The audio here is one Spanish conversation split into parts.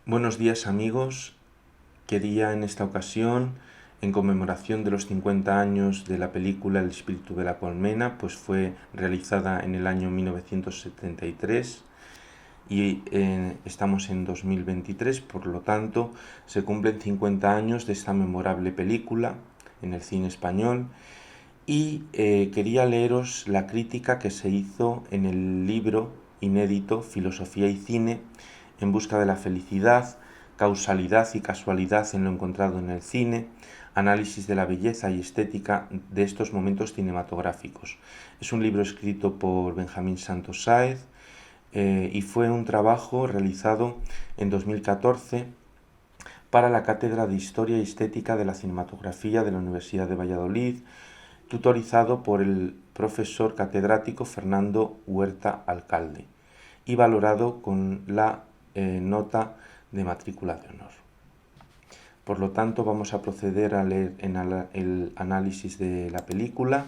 Buenos días amigos, quería en esta ocasión, en conmemoración de los 50 años de la película El espíritu de la colmena, pues fue realizada en el año 1973 y estamos en 2023, por lo tanto se cumplen 50 años de esta memorable película en el cine español y quería leeros la crítica que se hizo en el libro inédito Filosofía y Cine en busca de la felicidad, causalidad y casualidad en lo encontrado en el cine, análisis de la belleza y estética de estos momentos cinematográficos. Es un libro escrito por Benjamín Santos Sáez y fue un trabajo realizado en 2014 para la Cátedra de Historia y Estética de la Cinematografía de la Universidad de Valladolid, tutorizado por el profesor catedrático Fernando Huerta Alcalde y valorado con la nota de matrícula de honor. Por lo tanto, vamos a proceder a leer el análisis de la película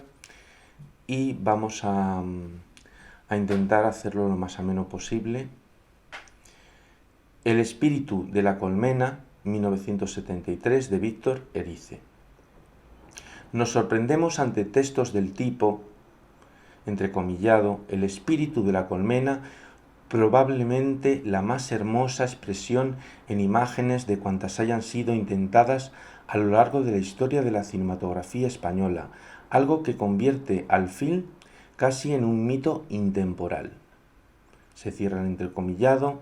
y vamos a intentar hacerlo lo más ameno posible. El espíritu de la colmena, 1973, de Víctor Erice. Nos sorprendemos ante textos del tipo, entrecomillado, el espíritu de la colmena, probablemente la más hermosa expresión en imágenes de cuantas hayan sido intentadas a lo largo de la historia de la cinematografía española, algo que convierte al film casi en un mito intemporal. Se cierra el entrecomillado,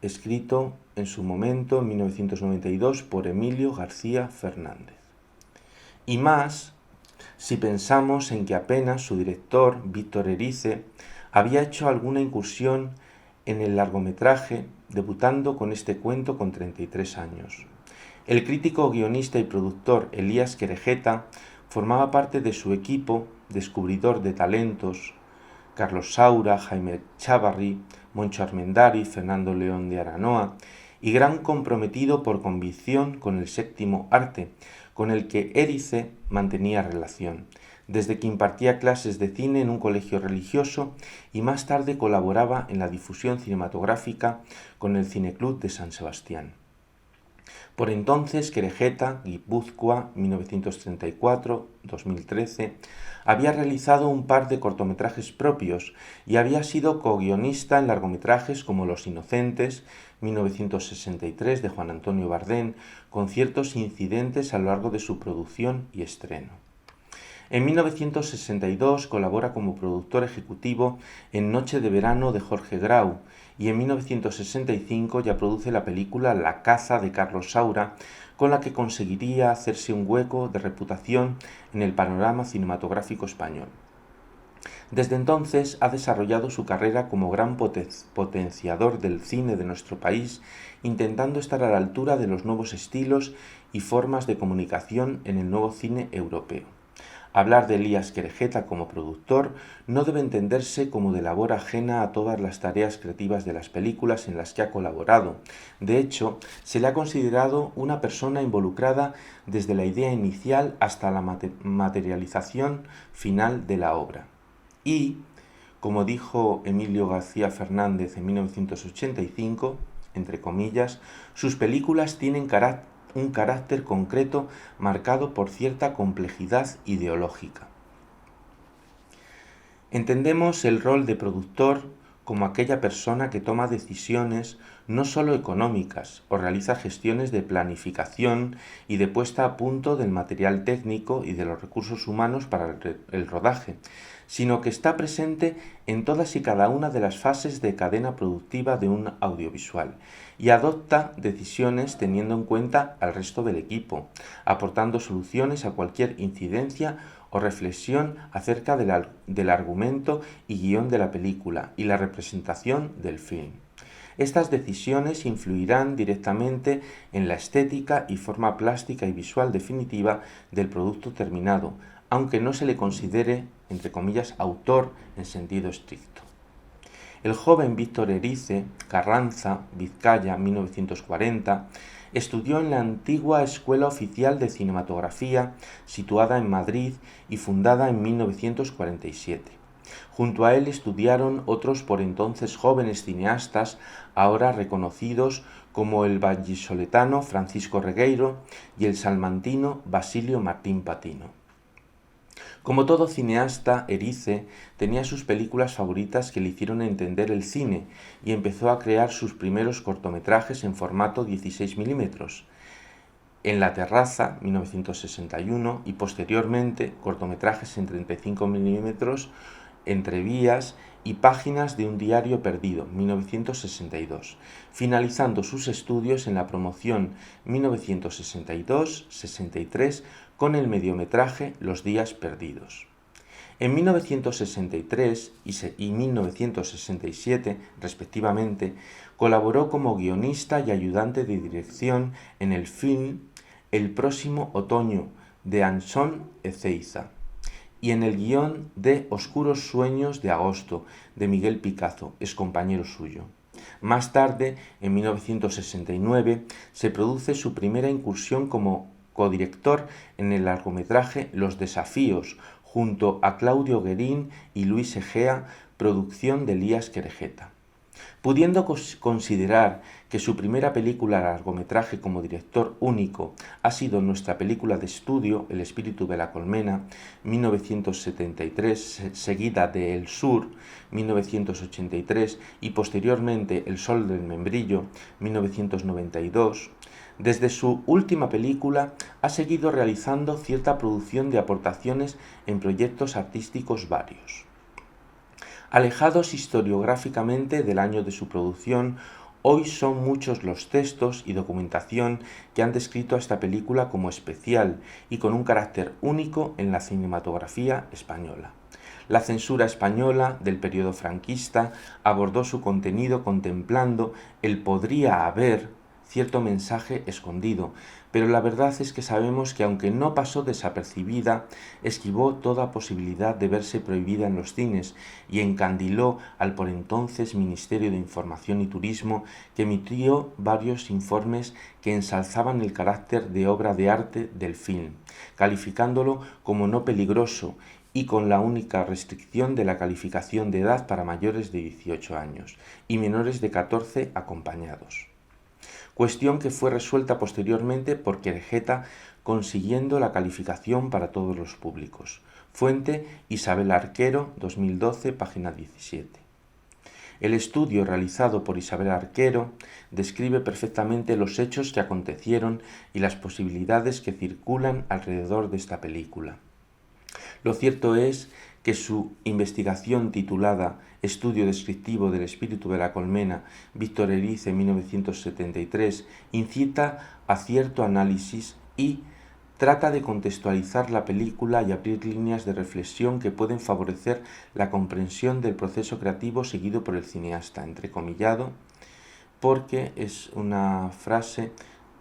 escrito en su momento, en 1992, por Emilio García Fernández. Y más si pensamos en que apenas su director, Víctor Erice, había hecho alguna incursión en el largometraje, debutando con este cuento con 33 años. El crítico, guionista y productor Elías Querejeta formaba parte de su equipo descubridor de talentos: Carlos Saura, Jaime Chávarri, Moncho Armendariz, Fernando León de Aranoa, y gran comprometido por convicción con el séptimo arte, con el que Erice mantenía relación, desde que impartía clases de cine en un colegio religioso y más tarde colaboraba en la difusión cinematográfica con el Cineclub de San Sebastián. Por entonces, Querejeta, Guipúzcoa, 1934-2013, había realizado un par de cortometrajes propios y había sido co-guionista en largometrajes como Los Inocentes, 1963, de Juan Antonio Bardén, con ciertos incidentes a lo largo de su producción y estreno. En 1962 colabora como productor ejecutivo en Noche de verano de Jorge Grau y en 1965 ya produce la película La caza de Carlos Saura, con la que conseguiría hacerse un hueco de reputación en el panorama cinematográfico español. Desde entonces ha desarrollado su carrera como gran potenciador del cine de nuestro país, intentando estar a la altura de los nuevos estilos y formas de comunicación en el nuevo cine europeo. Hablar de Elías Querejeta como productor no debe entenderse como de labor ajena a todas las tareas creativas de las películas en las que ha colaborado. De hecho, se le ha considerado una persona involucrada desde la idea inicial hasta la materialización final de la obra. Y, como dijo Emilio García Fernández en 1985, entre comillas, sus películas tienen un carácter concreto marcado por cierta complejidad ideológica. Entendemos el rol de productor como aquella persona que toma decisiones no solo económicas o realiza gestiones de planificación y de puesta a punto del material técnico y de los recursos humanos para el rodaje, sino que está presente en todas y cada una de las fases de cadena productiva de un audiovisual y adopta decisiones teniendo en cuenta al resto del equipo, aportando soluciones a cualquier incidencia o reflexión acerca del argumento y guión de la película y la representación del film. Estas decisiones influirán directamente en la estética y forma plástica y visual definitiva del producto terminado, aunque no se le considere, entre comillas, autor en sentido estricto. El joven Víctor Erice, Carranza, Vizcaya, 1940, estudió en la antigua Escuela Oficial de Cinematografía, situada en Madrid y fundada en 1947. Junto a él estudiaron otros por entonces jóvenes cineastas, ahora reconocidos, como el vallisoletano Francisco Regueiro y el salmantino Basilio Martín Patino. Como todo cineasta, Erice tenía sus películas favoritas que le hicieron entender el cine y empezó a crear sus primeros cortometrajes en formato 16 milímetros. En la terraza, 1961, y posteriormente cortometrajes en 35 milímetros, Entre vías y Páginas de un diario perdido, 1962, finalizando sus estudios en la promoción 1962-63 con el mediometraje Los días perdidos. En 1963 y 1967, respectivamente, colaboró como guionista y ayudante de dirección en el film El próximo otoño de Anxón Ezeiza y en el guión de Oscuros sueños de agosto de Miguel Picazo, excompañero suyo. Más tarde, en 1969, se produce su primera incursión como codirector en el largometraje Los desafíos, junto a Claudio Guerín y Luis Egea, producción de Elías Querejeta. Pudiendo considerar que su primera película largometraje como director único ha sido nuestra película de estudio El espíritu de la colmena, 1973, seguida de El Sur, 1983, y posteriormente El sol del membrillo, 1992, desde su última película ha seguido realizando cierta producción de aportaciones en proyectos artísticos varios. Alejados historiográficamente del año de su producción, hoy son muchos los textos y documentación que han descrito a esta película como especial y con un carácter único en la cinematografía española. La censura española del periodo franquista abordó su contenido contemplando el podría haber cierto mensaje escondido, pero la verdad es que sabemos que aunque no pasó desapercibida, esquivó toda posibilidad de verse prohibida en los cines y encandiló al por entonces Ministerio de Información y Turismo, que emitió varios informes que ensalzaban el carácter de obra de arte del film, calificándolo como no peligroso y con la única restricción de la calificación de edad para mayores de 18 años y menores de 14 acompañados. Cuestión que fue resuelta posteriormente por Querejeta, consiguiendo la calificación para todos los públicos. Fuente Isabel Arquero, 2012, página 17. El estudio realizado por Isabel Arquero describe perfectamente los hechos que acontecieron y las posibilidades que circulan alrededor de esta película. Lo cierto es que su investigación titulada Estudio descriptivo del espíritu de la colmena, Víctor Erice, 1973, incita a cierto análisis y trata de contextualizar la película y abrir líneas de reflexión que pueden favorecer la comprensión del proceso creativo seguido por el cineasta, entrecomillado, porque es una frase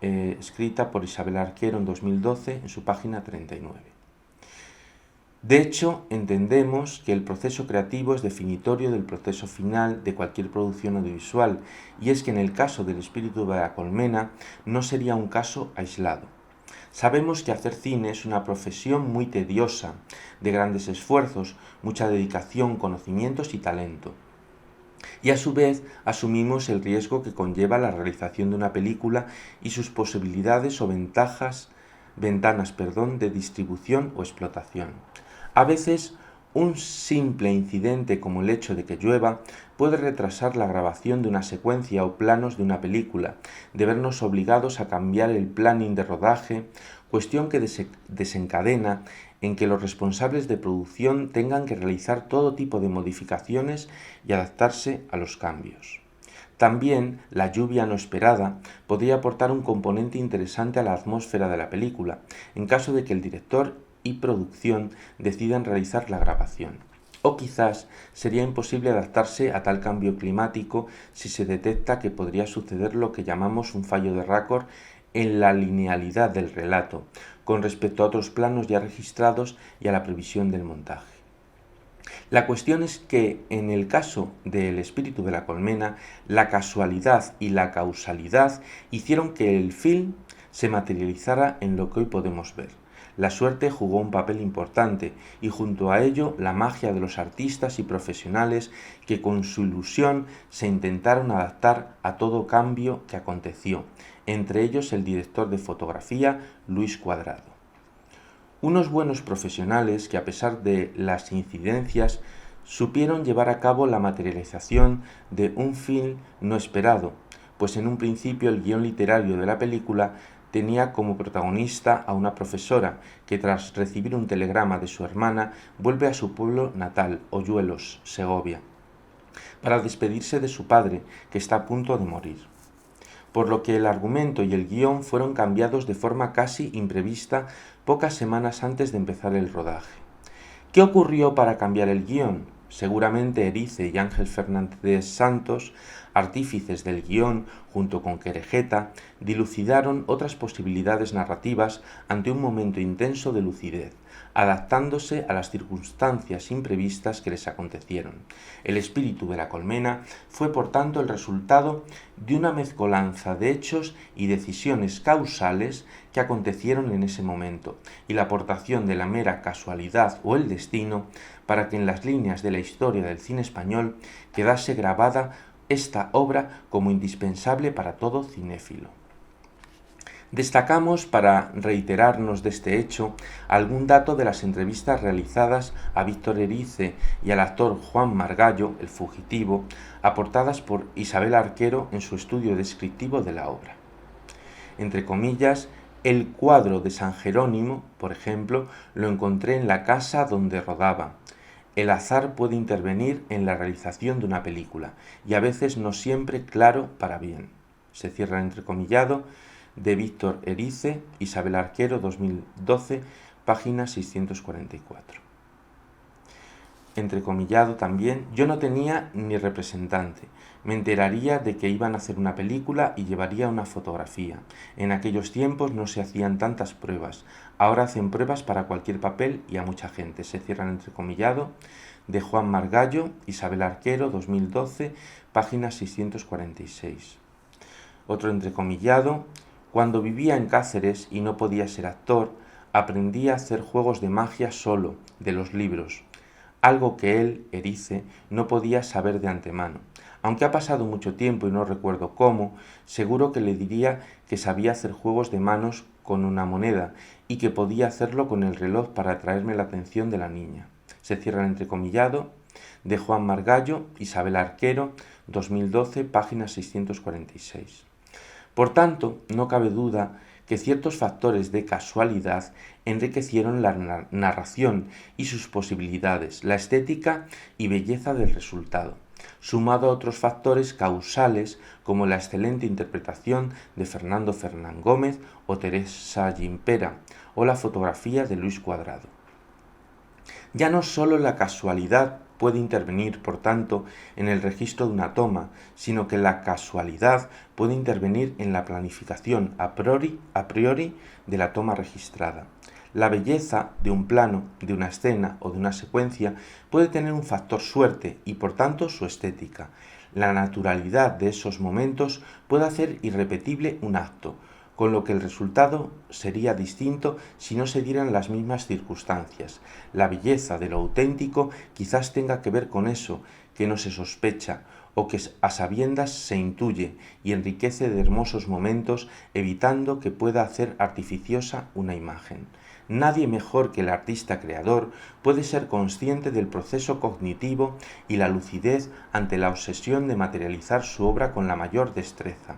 escrita por Isabel Arquero en 2012 en su página 39. De hecho, entendemos que el proceso creativo es definitorio del proceso final de cualquier producción audiovisual, y es que en el caso del espíritu de la colmena no sería un caso aislado. Sabemos que hacer cine es una profesión muy tediosa, de grandes esfuerzos, mucha dedicación, conocimientos y talento. Y a su vez asumimos el riesgo que conlleva la realización de una película y sus posibilidades o ventanas de distribución o explotación. A veces, un simple incidente como el hecho de que llueva puede retrasar la grabación de una secuencia o planos de una película, de vernos obligados a cambiar el planning de rodaje, cuestión que desencadena en que los responsables de producción tengan que realizar todo tipo de modificaciones y adaptarse a los cambios. También la lluvia no esperada podría aportar un componente interesante a la atmósfera de la película, en caso de que el director y producción decidan realizar la grabación. O quizás sería imposible adaptarse a tal cambio climático si se detecta que podría suceder lo que llamamos un fallo de récord en la linealidad del relato, con respecto a otros planos ya registrados y a la previsión del montaje. La cuestión es que, en el caso del espíritu de la colmena, la casualidad y la causalidad hicieron que el film se materializara en lo que hoy podemos ver. La suerte jugó un papel importante y junto a ello la magia de los artistas y profesionales que con su ilusión se intentaron adaptar a todo cambio que aconteció, entre ellos el director de fotografía Luis Cuadrado. Unos buenos profesionales que a pesar de las incidencias supieron llevar a cabo la materialización de un film no esperado, pues en un principio el guión literario de la película tenía como protagonista a una profesora que tras recibir un telegrama de su hermana vuelve a su pueblo natal, Hoyuelos, Segovia, para despedirse de su padre, que está a punto de morir. Por lo que el argumento y el guión fueron cambiados de forma casi imprevista pocas semanas antes de empezar el rodaje. ¿Qué ocurrió para cambiar el guión? Seguramente Erice y Ángel Fernández Santos, artífices del guión junto con Querejeta, dilucidaron otras posibilidades narrativas ante un momento intenso de lucidez, adaptándose a las circunstancias imprevistas que les acontecieron. El espíritu de la colmena fue por tanto el resultado de una mezcolanza de hechos y decisiones causales que acontecieron en ese momento, y la aportación de la mera casualidad o el destino para que en las líneas de la historia del cine español quedase grabada esta obra como indispensable para todo cinéfilo. Destacamos, para reiterarnos de este hecho, algún dato de las entrevistas realizadas a Víctor Erice y al actor Juan Margallo, el fugitivo, aportadas por Isabel Arquero en su estudio descriptivo de la obra. Entre comillas, el cuadro de San Jerónimo, por ejemplo, lo encontré en la casa donde rodaba. El azar puede intervenir en la realización de una película y a veces no siempre claro para bien. Se cierra el entrecomillado de Víctor Erice, Isabel Arquero, 2012, página 644. Entrecomillado también, yo no tenía ni representante. Me enteraría de que iban a hacer una película y llevaría una fotografía. En aquellos tiempos no se hacían tantas pruebas. Ahora hacen pruebas para cualquier papel y a mucha gente. Se cierra el entrecomillado de Juan Margallo, Isabel Arquero, 2012, página 646. Otro entrecomillado. Cuando vivía en Cáceres y no podía ser actor, aprendí a hacer juegos de magia solo, de los libros. Algo que él, Erice, no podía saber de antemano. Aunque ha pasado mucho tiempo y no recuerdo cómo, seguro que le diría que sabía hacer juegos de manos con una moneda y que podía hacerlo con el reloj para atraerme la atención de la niña. Se cierra el entrecomillado de Juan Margallo, Isabel Arquero, 2012, página 646. Por tanto, no cabe duda que ciertos factores de casualidad enriquecieron la narración y sus posibilidades, la estética y belleza del resultado, sumado a otros factores causales como la excelente interpretación de Fernando Fernán Gómez o Teresa Gimpera o la fotografía de Luis Cuadrado. Ya no solo la casualidad puede intervenir, por tanto, en el registro de una toma, sino que la casualidad puede intervenir en la planificación a priori de la toma registrada. La belleza de un plano, de una escena o de una secuencia puede tener un factor suerte y, por tanto, su estética. La naturalidad de esos momentos puede hacer irrepetible un acto, con lo que el resultado sería distinto si no se dieran las mismas circunstancias. La belleza de lo auténtico quizás tenga que ver con eso, que no se sospecha, o que a sabiendas se intuye y enriquece de hermosos momentos, evitando que pueda hacer artificiosa una imagen. Nadie mejor que el artista creador puede ser consciente del proceso cognitivo y la lucidez ante la obsesión de materializar su obra con la mayor destreza.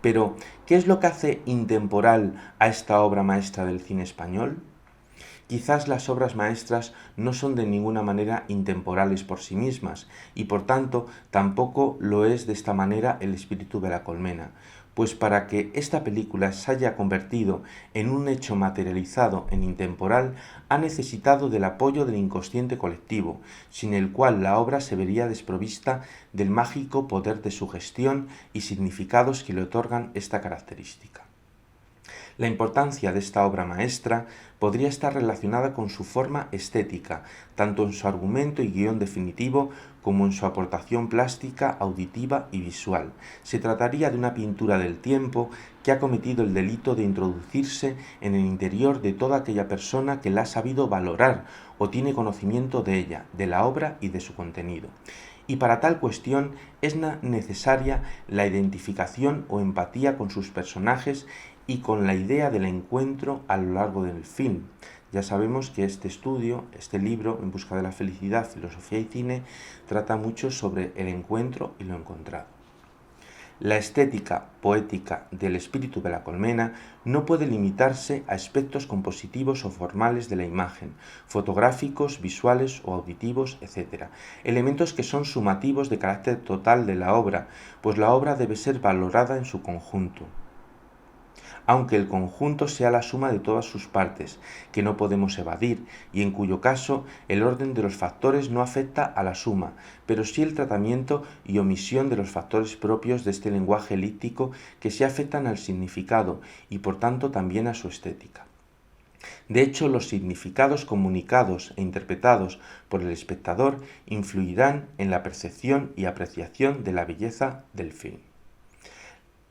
Pero, ¿qué es lo que hace intemporal a esta obra maestra del cine español? Quizás las obras maestras no son de ninguna manera intemporales por sí mismas, y por tanto tampoco lo es de esta manera El espíritu de la colmena, pues para que esta película se haya convertido en un hecho materializado en intemporal, ha necesitado del apoyo del inconsciente colectivo, sin el cual la obra se vería desprovista del mágico poder de sugestión y significados que le otorgan esta característica. La importancia de esta obra maestra podría estar relacionada con su forma estética, tanto en su argumento y guión definitivo como en su aportación plástica, auditiva y visual. Se trataría de una pintura del tiempo que ha cometido el delito de introducirse en el interior de toda aquella persona que la ha sabido valorar o tiene conocimiento de ella, de la obra y de su contenido. Y para tal cuestión es necesaria la identificación o empatía con sus personajes y con la idea del encuentro a lo largo del film. Ya sabemos que este estudio, este libro, En busca de la felicidad, filosofía y cine, trata mucho sobre el encuentro y lo encontrado. La estética poética del espíritu de la colmena no puede limitarse a aspectos compositivos o formales de la imagen, fotográficos, visuales o auditivos, etc. Elementos que son sumativos de carácter total de la obra, pues la obra debe ser valorada en su conjunto, aunque el conjunto sea la suma de todas sus partes, que no podemos evadir, y en cuyo caso el orden de los factores no afecta a la suma, pero sí el tratamiento y omisión de los factores propios de este lenguaje elíptico que sí afectan al significado y por tanto también a su estética. De hecho, los significados comunicados e interpretados por el espectador influirán en la percepción y apreciación de la belleza del film.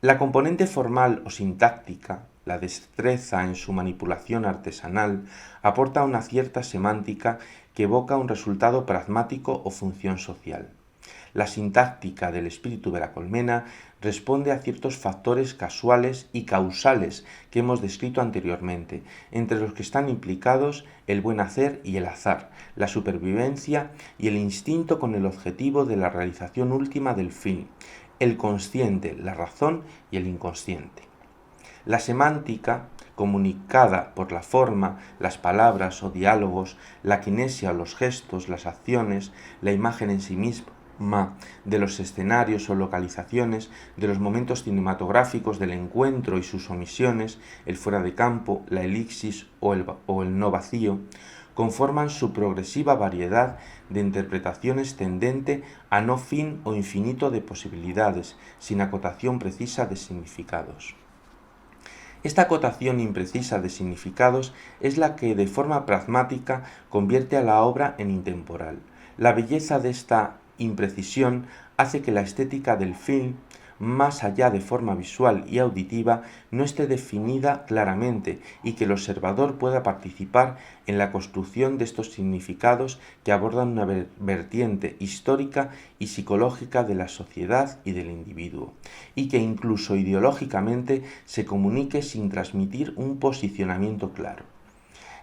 La componente formal o sintáctica, la destreza en su manipulación artesanal, aporta una cierta semántica que evoca un resultado pragmático o función social. La sintáctica del espíritu de la colmena responde a ciertos factores casuales y causales que hemos descrito anteriormente, entre los que están implicados el buen hacer y el azar, la supervivencia y el instinto con el objetivo de la realización última del fin, el consciente, la razón y el inconsciente. La semántica, comunicada por la forma, las palabras o diálogos, la kinesia o los gestos, las acciones, la imagen en sí misma, de los escenarios o localizaciones, de los momentos cinematográficos del encuentro y sus omisiones, el fuera de campo, la elipsis o el no vacío, conforman su progresiva variedad de interpretaciones tendente a no fin o infinito de posibilidades, sin acotación precisa de significados. Esta acotación imprecisa de significados es la que de forma pragmática convierte a la obra en intemporal. La belleza de esta imprecisión hace que la estética del film, más allá de forma visual y auditiva, no esté definida claramente y que el observador pueda participar en la construcción de estos significados que abordan una vertiente histórica y psicológica de la sociedad y del individuo, y que incluso ideológicamente se comunique sin transmitir un posicionamiento claro.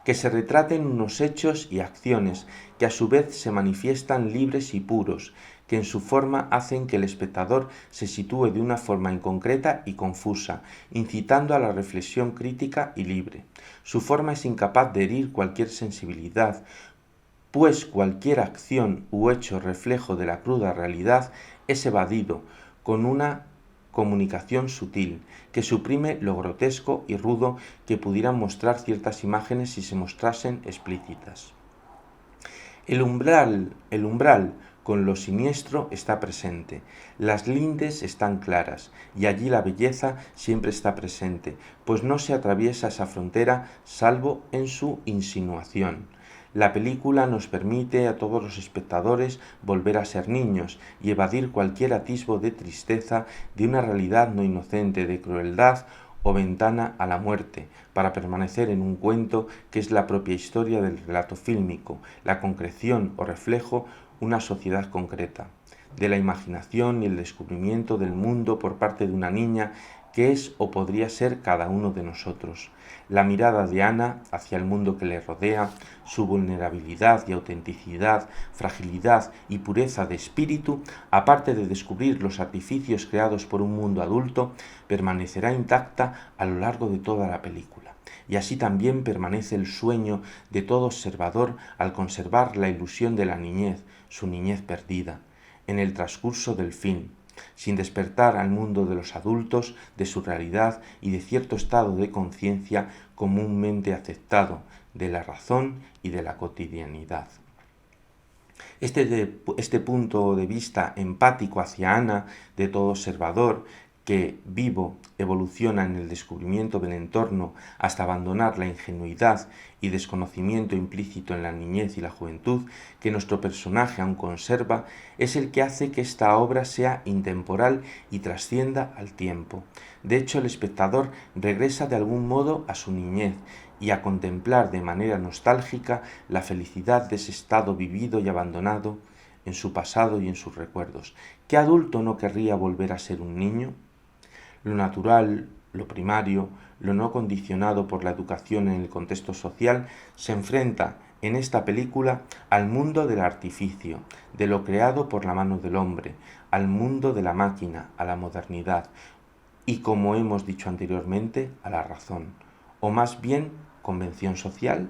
Que se retraten unos hechos y acciones que a su vez se manifiestan libres y puros, que en su forma hacen que el espectador se sitúe de una forma inconcreta y confusa, incitando a la reflexión crítica y libre. Su forma es incapaz de herir cualquier sensibilidad, pues cualquier acción u hecho reflejo de la cruda realidad es evadido con una comunicación sutil, que suprime lo grotesco y rudo que pudieran mostrar ciertas imágenes si se mostrasen explícitas. El umbral con lo siniestro está presente, las lindes están claras, y allí la belleza siempre está presente, pues no se atraviesa esa frontera salvo en su insinuación. La película nos permite a todos los espectadores volver a ser niños y evadir cualquier atisbo de tristeza de una realidad no inocente, de crueldad o ventana a la muerte, para permanecer en un cuento que es la propia historia del relato fílmico, la concreción o reflejo una sociedad concreta, de la imaginación y el descubrimiento del mundo por parte de una niña que es o podría ser cada uno de nosotros. La mirada de Ana hacia el mundo que le rodea, su vulnerabilidad y autenticidad, fragilidad y pureza de espíritu, aparte de descubrir los artificios creados por un mundo adulto, permanecerá intacta a lo largo de toda la película. Y así también permanece el sueño de todo observador al conservar la ilusión de la niñez, su niñez perdida, en el transcurso del fin, sin despertar al mundo de los adultos, de su realidad y de cierto estado de conciencia comúnmente aceptado, de la razón y de la cotidianidad. Este punto de vista empático hacia Ana, de todo observador, que, vivo, evoluciona en el descubrimiento del entorno hasta abandonar la ingenuidad y desconocimiento implícito en la niñez y la juventud que nuestro personaje aún conserva, es el que hace que esta obra sea intemporal y trascienda al tiempo. De hecho, el espectador regresa de algún modo a su niñez y a contemplar de manera nostálgica la felicidad de ese estado vivido y abandonado en su pasado y en sus recuerdos. ¿Qué adulto no querría volver a ser un niño? Lo natural, lo primario, lo no condicionado por la educación en el contexto social, se enfrenta en esta película al mundo del artificio, de lo creado por la mano del hombre, al mundo de la máquina, a la modernidad y, como hemos dicho anteriormente, a la razón, o más bien convención social.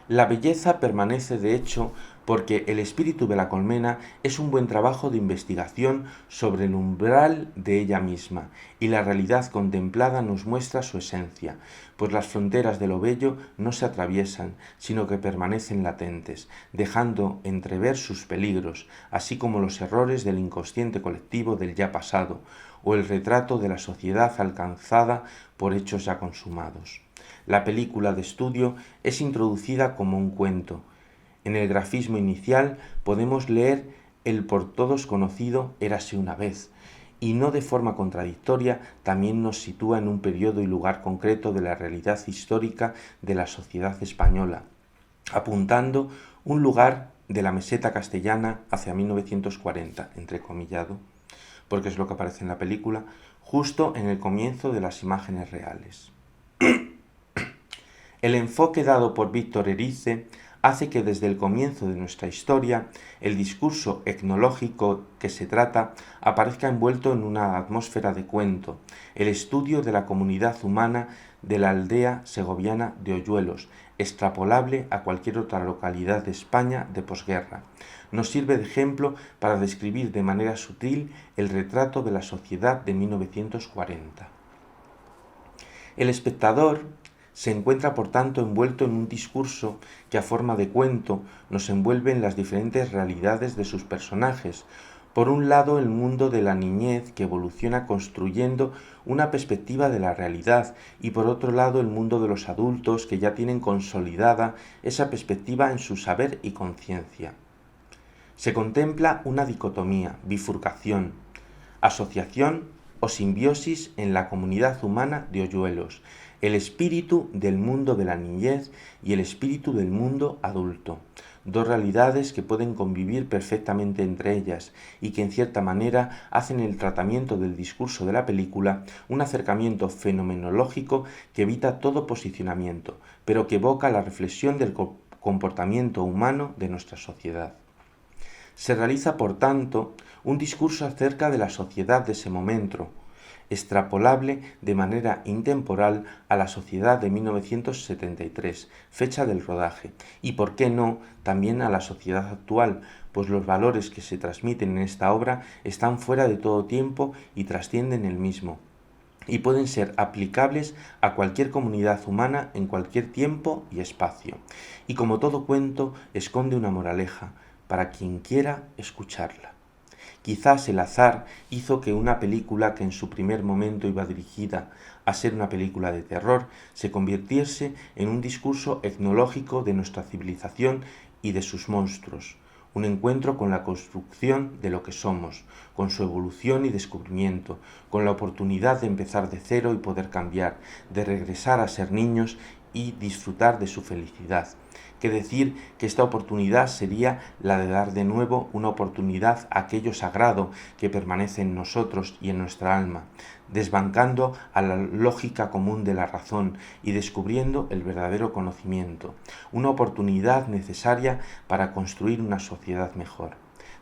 La belleza permanece, de hecho, porque El espíritu de la colmena es un buen trabajo de investigación sobre el umbral de ella misma, y la realidad contemplada nos muestra su esencia, pues las fronteras de lo bello no se atraviesan, sino que permanecen latentes, dejando entrever sus peligros, así como los errores del inconsciente colectivo del ya pasado, o el retrato de la sociedad alcanzada por hechos ya consumados. La película de estudio es introducida como un cuento. En el grafismo inicial podemos leer el por todos conocido Érase una vez, y no de forma contradictoria también nos sitúa en un periodo y lugar concreto de la realidad histórica de la sociedad española, apuntando un lugar de la meseta castellana hacia 1940, entrecomillado, porque es lo que aparece en la película, justo en el comienzo de las imágenes reales. El enfoque dado por Víctor Erice hace que desde el comienzo de nuestra historia el discurso etnológico que se trata aparezca envuelto en una atmósfera de cuento, el estudio de la comunidad humana de la aldea segoviana de Hoyuelos, extrapolable a cualquier otra localidad de España de posguerra. Nos sirve de ejemplo para describir de manera sutil el retrato de la sociedad de 1940. El espectador se encuentra, por tanto, envuelto en un discurso que a forma de cuento nos envuelve en las diferentes realidades de sus personajes. Por un lado, el mundo de la niñez que evoluciona construyendo una perspectiva de la realidad y por otro lado el mundo de los adultos que ya tienen consolidada esa perspectiva en su saber y conciencia. Se contempla una dicotomía, bifurcación, asociación o simbiosis en la comunidad humana de Hoyuelos, el espíritu del mundo de la niñez y el espíritu del mundo adulto, dos realidades que pueden convivir perfectamente entre ellas y que en cierta manera hacen el tratamiento del discurso de la película un acercamiento fenomenológico que evita todo posicionamiento, pero que evoca la reflexión del comportamiento humano de nuestra sociedad. Se realiza, por tanto, un discurso acerca de la sociedad de ese momento, extrapolable de manera intemporal a la sociedad de 1973, fecha del rodaje, y por qué no también a la sociedad actual, pues los valores que se transmiten en esta obra están fuera de todo tiempo y trascienden el mismo, y pueden ser aplicables a cualquier comunidad humana en cualquier tiempo y espacio. Y como todo cuento, esconde una moraleja para quien quiera escucharla. Quizás el azar hizo que una película que en su primer momento iba dirigida a ser una película de terror se convirtiese en un discurso etnológico de nuestra civilización y de sus monstruos, un encuentro con la construcción de lo que somos, con su evolución y descubrimiento, con la oportunidad de empezar de cero y poder cambiar, de regresar a ser niños y disfrutar de su felicidad. Que decir que esta oportunidad sería la de dar de nuevo una oportunidad a aquello sagrado que permanece en nosotros y en nuestra alma, desbancando a la lógica común de la razón y descubriendo el verdadero conocimiento, una oportunidad necesaria para construir una sociedad mejor.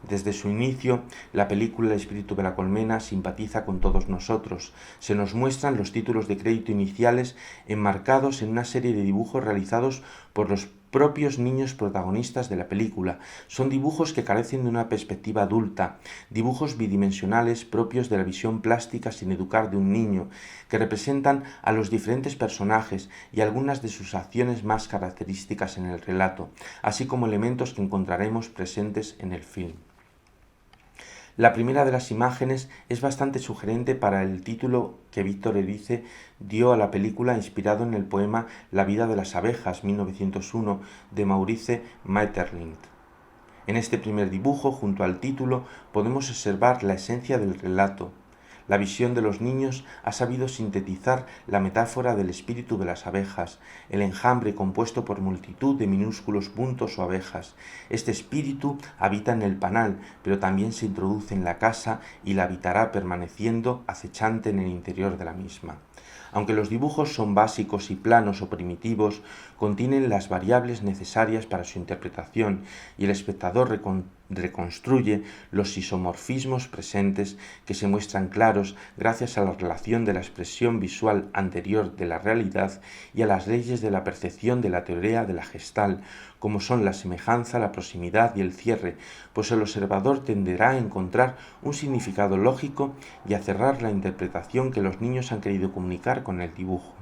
Desde su inicio, la película El espíritu de la colmena simpatiza con todos nosotros. Se nos muestran los títulos de crédito iniciales enmarcados en una serie de dibujos realizados por los propios niños protagonistas de la película. Son dibujos que carecen de una perspectiva adulta, dibujos bidimensionales propios de la visión plástica sin educar de un niño, que representan a los diferentes personajes y algunas de sus acciones más características en el relato, así como elementos que encontraremos presentes en el film. La primera de las imágenes es bastante sugerente para el título que Víctor Erice dio a la película, inspirado en el poema La vida de las abejas, 1901, de Maurice Maeterlinck. En este primer dibujo, junto al título, podemos observar la esencia del relato. La visión de los niños ha sabido sintetizar la metáfora del espíritu de las abejas, el enjambre compuesto por multitud de minúsculos puntos o abejas. Este espíritu habita en el panal, pero también se introduce en la casa y la habitará permaneciendo acechante en el interior de la misma. Aunque los dibujos son básicos y planos o primitivos, contienen las variables necesarias para su interpretación y el espectador reconstruye los isomorfismos presentes, que se muestran claros gracias a la relación de la expresión visual anterior de la realidad y a las leyes de la percepción de la teoría de la Gestalt, como son la semejanza, la proximidad y el cierre, pues el observador tenderá a encontrar un significado lógico y a cerrar la interpretación que los niños han querido comunicar con el dibujo.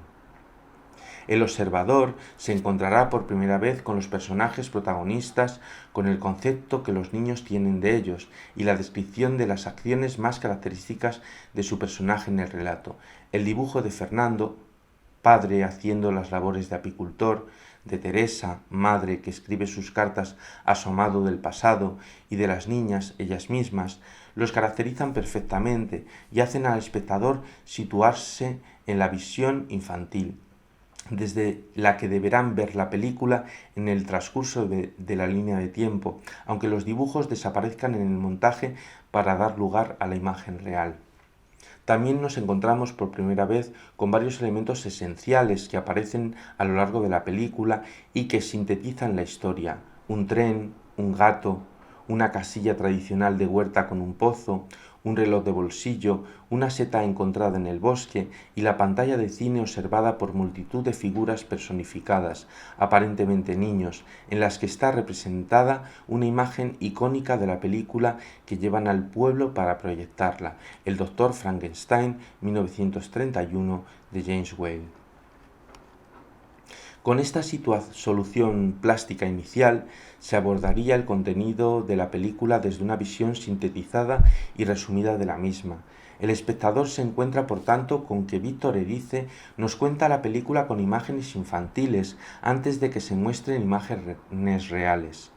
El observador se encontrará por primera vez con los personajes protagonistas, con el concepto que los niños tienen de ellos y la descripción de las acciones más características de su personaje en el relato. El dibujo de Fernando, padre haciendo las labores de apicultor, de Teresa, madre que escribe sus cartas asomado del pasado, y de las niñas, ellas mismas, los caracterizan perfectamente y hacen al espectador situarse en la visión infantil, desde la que deberán ver la película en el transcurso de la línea de tiempo, aunque los dibujos desaparezcan en el montaje para dar lugar a la imagen real. También nos encontramos por primera vez con varios elementos esenciales que aparecen a lo largo de la película y que sintetizan la historia: un tren, un gato, una casilla tradicional de huerta con un pozo, un reloj de bolsillo, una seta encontrada en el bosque y la pantalla de cine observada por multitud de figuras personificadas, aparentemente niños, en las que está representada una imagen icónica de la película que llevan al pueblo para proyectarla: el Doctor Frankenstein, 1931, de James Whale. Con esta solución plástica inicial se abordaría el contenido de la película desde una visión sintetizada y resumida de la misma. El espectador se encuentra, por tanto, con que Víctor Erice nos cuenta la película con imágenes infantiles antes de que se muestren imágenes reales.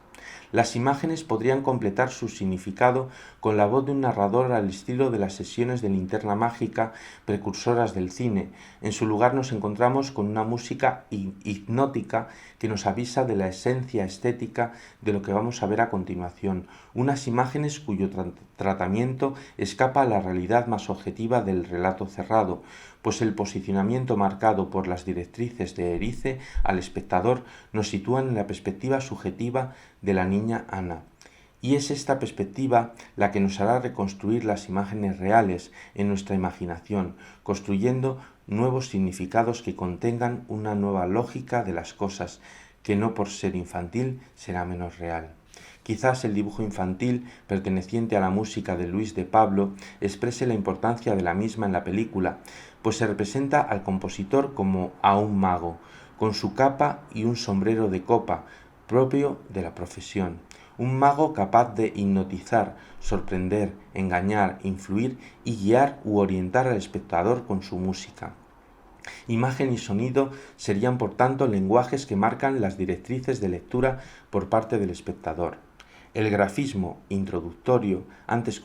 Las imágenes podrían completar su significado con la voz de un narrador al estilo de las sesiones de Linterna Mágica precursoras del cine. En su lugar nos encontramos con una música hipnótica que nos avisa de la esencia estética de lo que vamos a ver a continuación, unas imágenes cuyo tratamiento escapa a la realidad más objetiva del relato cerrado, pues el posicionamiento marcado por las directrices de Erice al espectador nos sitúa en la perspectiva subjetiva de la niña Ana. Y es esta perspectiva la que nos hará reconstruir las imágenes reales en nuestra imaginación, construyendo nuevos significados que contengan una nueva lógica de las cosas, que no por ser infantil será menos real. Quizás el dibujo infantil, perteneciente a la música de Luis de Pablo, exprese la importancia de la misma en la película, pues se representa al compositor como a un mago, con su capa y un sombrero de copa, propio de la profesión. Un mago capaz de hipnotizar, sorprender, engañar, influir y guiar u orientar al espectador con su música. Imagen y sonido serían, por tanto, lenguajes que marcan las directrices de lectura por parte del espectador. El grafismo introductorio, antes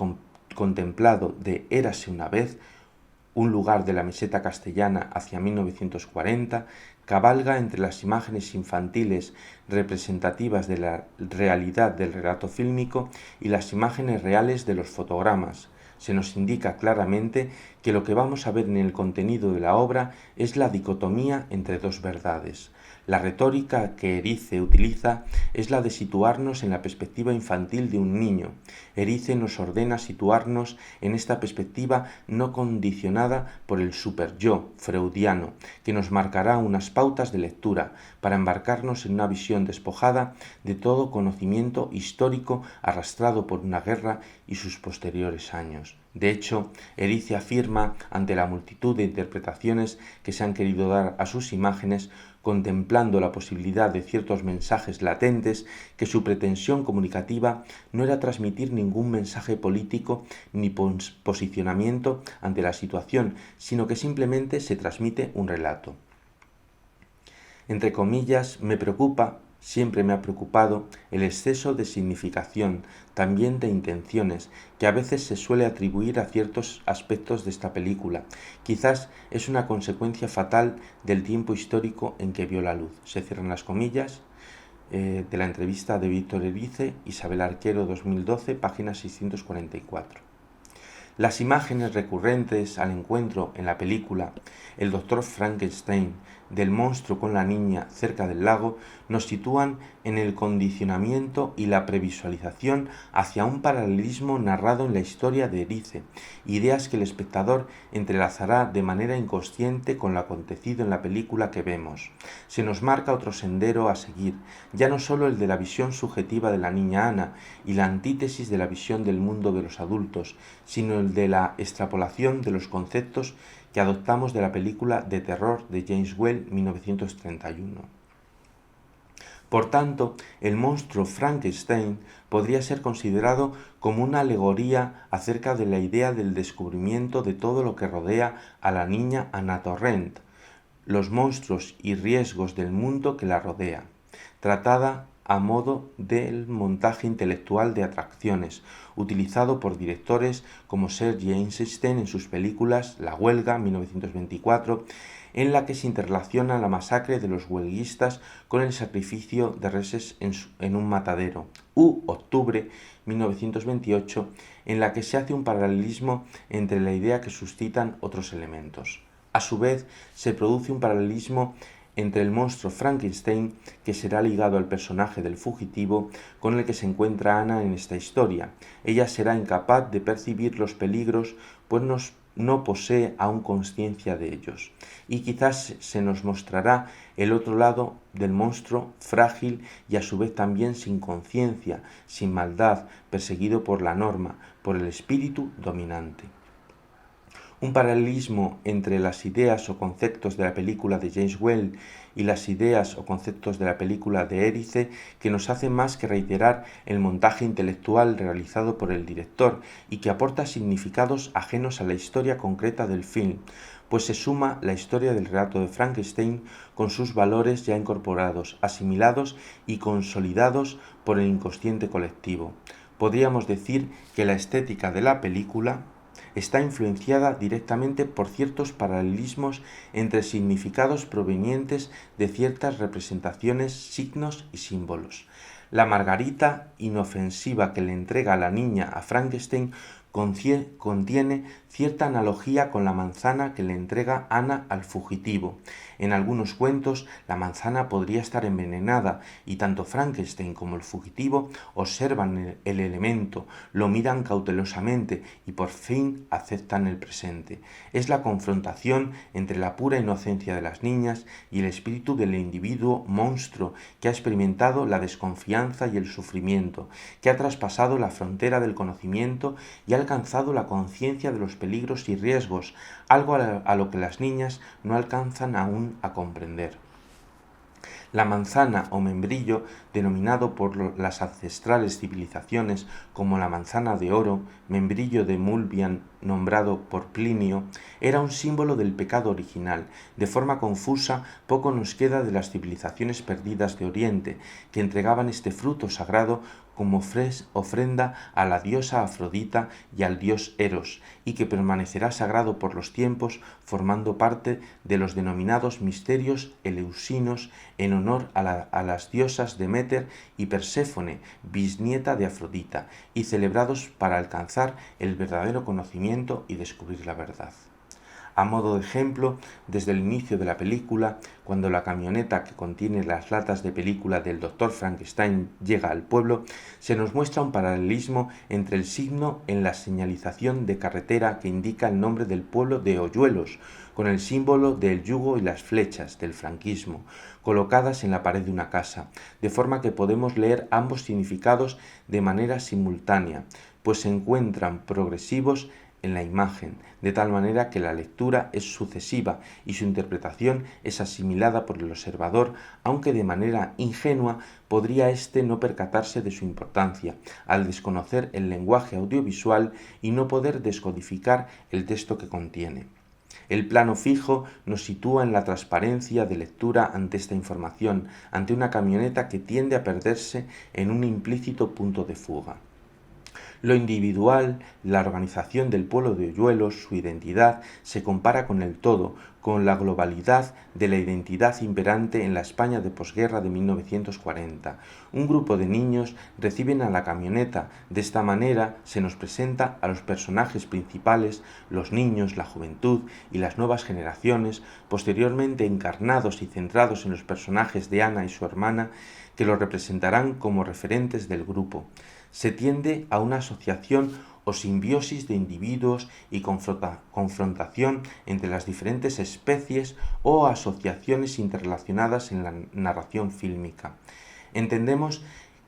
contemplado, de Érase una vez, un lugar de la meseta castellana hacia 1940, cabalga entre las imágenes infantiles representativas de la realidad del relato fílmico y las imágenes reales de los fotogramas. Se nos indica claramente que lo que vamos a ver en el contenido de la obra es la dicotomía entre dos verdades. La retórica que Erice utiliza es la de situarnos en la perspectiva infantil de un niño. Erice nos ordena situarnos en esta perspectiva no condicionada por el superyo freudiano, que nos marcará unas pautas de lectura para embarcarnos en una visión despojada de todo conocimiento histórico arrastrado por una guerra y sus posteriores años. De hecho, Erice afirma, ante la multitud de interpretaciones que se han querido dar a sus imágenes, contemplando la posibilidad de ciertos mensajes latentes, que su pretensión comunicativa no era transmitir ningún mensaje político ni posicionamiento ante la situación, sino que simplemente se transmite un relato. Entre comillas, me preocupa, siempre me ha preocupado, el exceso de significación, también de intenciones, que a veces se suele atribuir a ciertos aspectos de esta película. Quizás es una consecuencia fatal del tiempo histórico en que vio la luz. Se cierran las comillas de la entrevista de Víctor Erice, Isabel Arquero, 2012, página 644. Las imágenes recurrentes al encuentro en la película El Dr. Frankenstein del monstruo con la niña cerca del lago nos sitúan en el condicionamiento y la previsualización hacia un paralelismo narrado en la historia de Erice, ideas que el espectador entrelazará de manera inconsciente con lo acontecido en la película que vemos. Se nos marca otro sendero a seguir, ya no solo el de la visión subjetiva de la niña Ana y la antítesis de la visión del mundo de los adultos, sino el de la extrapolación de los conceptos que adoptamos de la película de terror de James Whale, 1931. Por tanto, el monstruo Frankenstein podría ser considerado como una alegoría acerca de la idea del descubrimiento de todo lo que rodea a la niña Anna Torrent, los monstruos y riesgos del mundo que la rodea, tratada a modo del montaje intelectual de atracciones, utilizado por directores como Sergei Eisenstein en sus películas La Huelga, 1924, en la que se interrelaciona la masacre de los huelguistas con el sacrificio de reses en un matadero, u Octubre, 1928, en la que se hace un paralelismo entre la idea que suscitan otros elementos. A su vez, se produce un paralelismo entre el monstruo Frankenstein, que será ligado al personaje del fugitivo con el que se encuentra Ana en esta historia. Ella será incapaz de percibir los peligros, pues no posee aún conciencia de ellos. Y quizás se nos mostrará el otro lado del monstruo, frágil y a su vez también sin conciencia, sin maldad, perseguido por la norma, por el espíritu dominante. Un paralelismo entre las ideas o conceptos de la película de James Whale y las ideas o conceptos de la película de Erice, que nos hace más que reiterar el montaje intelectual realizado por el director y que aporta significados ajenos a la historia concreta del film, pues se suma la historia del relato de Frankenstein con sus valores ya incorporados, asimilados y consolidados por el inconsciente colectivo. Podríamos decir que la estética de la película está influenciada directamente por ciertos paralelismos entre significados provenientes de ciertas representaciones, signos y símbolos. La margarita inofensiva que le entrega a la niña a Frankenstein contiene cierta analogía con la manzana que le entrega Ana al fugitivo. En algunos cuentos, la manzana podría estar envenenada y tanto Frankenstein como el fugitivo observan el elemento, lo miran cautelosamente y por fin aceptan el presente. Es la confrontación entre la pura inocencia de las niñas y el espíritu del individuo monstruo que ha experimentado la desconfianza y el sufrimiento, que ha traspasado la frontera del conocimiento y ha alcanzado la conciencia de los peligros y riesgos, algo a lo que las niñas no alcanzan aún a comprender. La manzana o membrillo, denominado por las ancestrales civilizaciones como la manzana de oro, membrillo de Mulvian nombrado por Plinio, era un símbolo del pecado original. De forma confusa, poco nos queda de las civilizaciones perdidas de Oriente, que entregaban este fruto sagrado como ofrenda a la diosa Afrodita y al dios Eros, y que permanecerá sagrado por los tiempos, formando parte de los denominados misterios eleusinos en honor a las diosas Deméter y Perséfone, bisnieta de Afrodita, y celebrados para alcanzar el verdadero conocimiento y descubrir la verdad. A modo de ejemplo, desde el inicio de la película, cuando la camioneta que contiene las latas de película del Dr. Frankenstein llega al pueblo, se nos muestra un paralelismo entre el signo en la señalización de carretera que indica el nombre del pueblo de Hoyuelos, con el símbolo del yugo y las flechas del franquismo, colocadas en la pared de una casa, de forma que podemos leer ambos significados de manera simultánea, pues se encuentran progresivos en la imagen, de tal manera que la lectura es sucesiva y su interpretación es asimilada por el observador, aunque de manera ingenua podría éste no percatarse de su importancia, al desconocer el lenguaje audiovisual y no poder descodificar el texto que contiene. El plano fijo nos sitúa en la transparencia de lectura ante esta información, ante una camioneta que tiende a perderse en un implícito punto de fuga. Lo individual, la organización del pueblo de Hoyuelos, su identidad, se compara con el todo, con la globalidad de la identidad imperante en la España de posguerra de 1940. Un grupo de niños reciben a la camioneta. De esta manera se nos presenta a los personajes principales, los niños, la juventud y las nuevas generaciones, posteriormente encarnados y centrados en los personajes de Ana y su hermana, que los representarán como referentes del grupo. Se tiende a una asociación o simbiosis de individuos y confrontación entre las diferentes especies o asociaciones interrelacionadas en la narración fílmica. Entendemos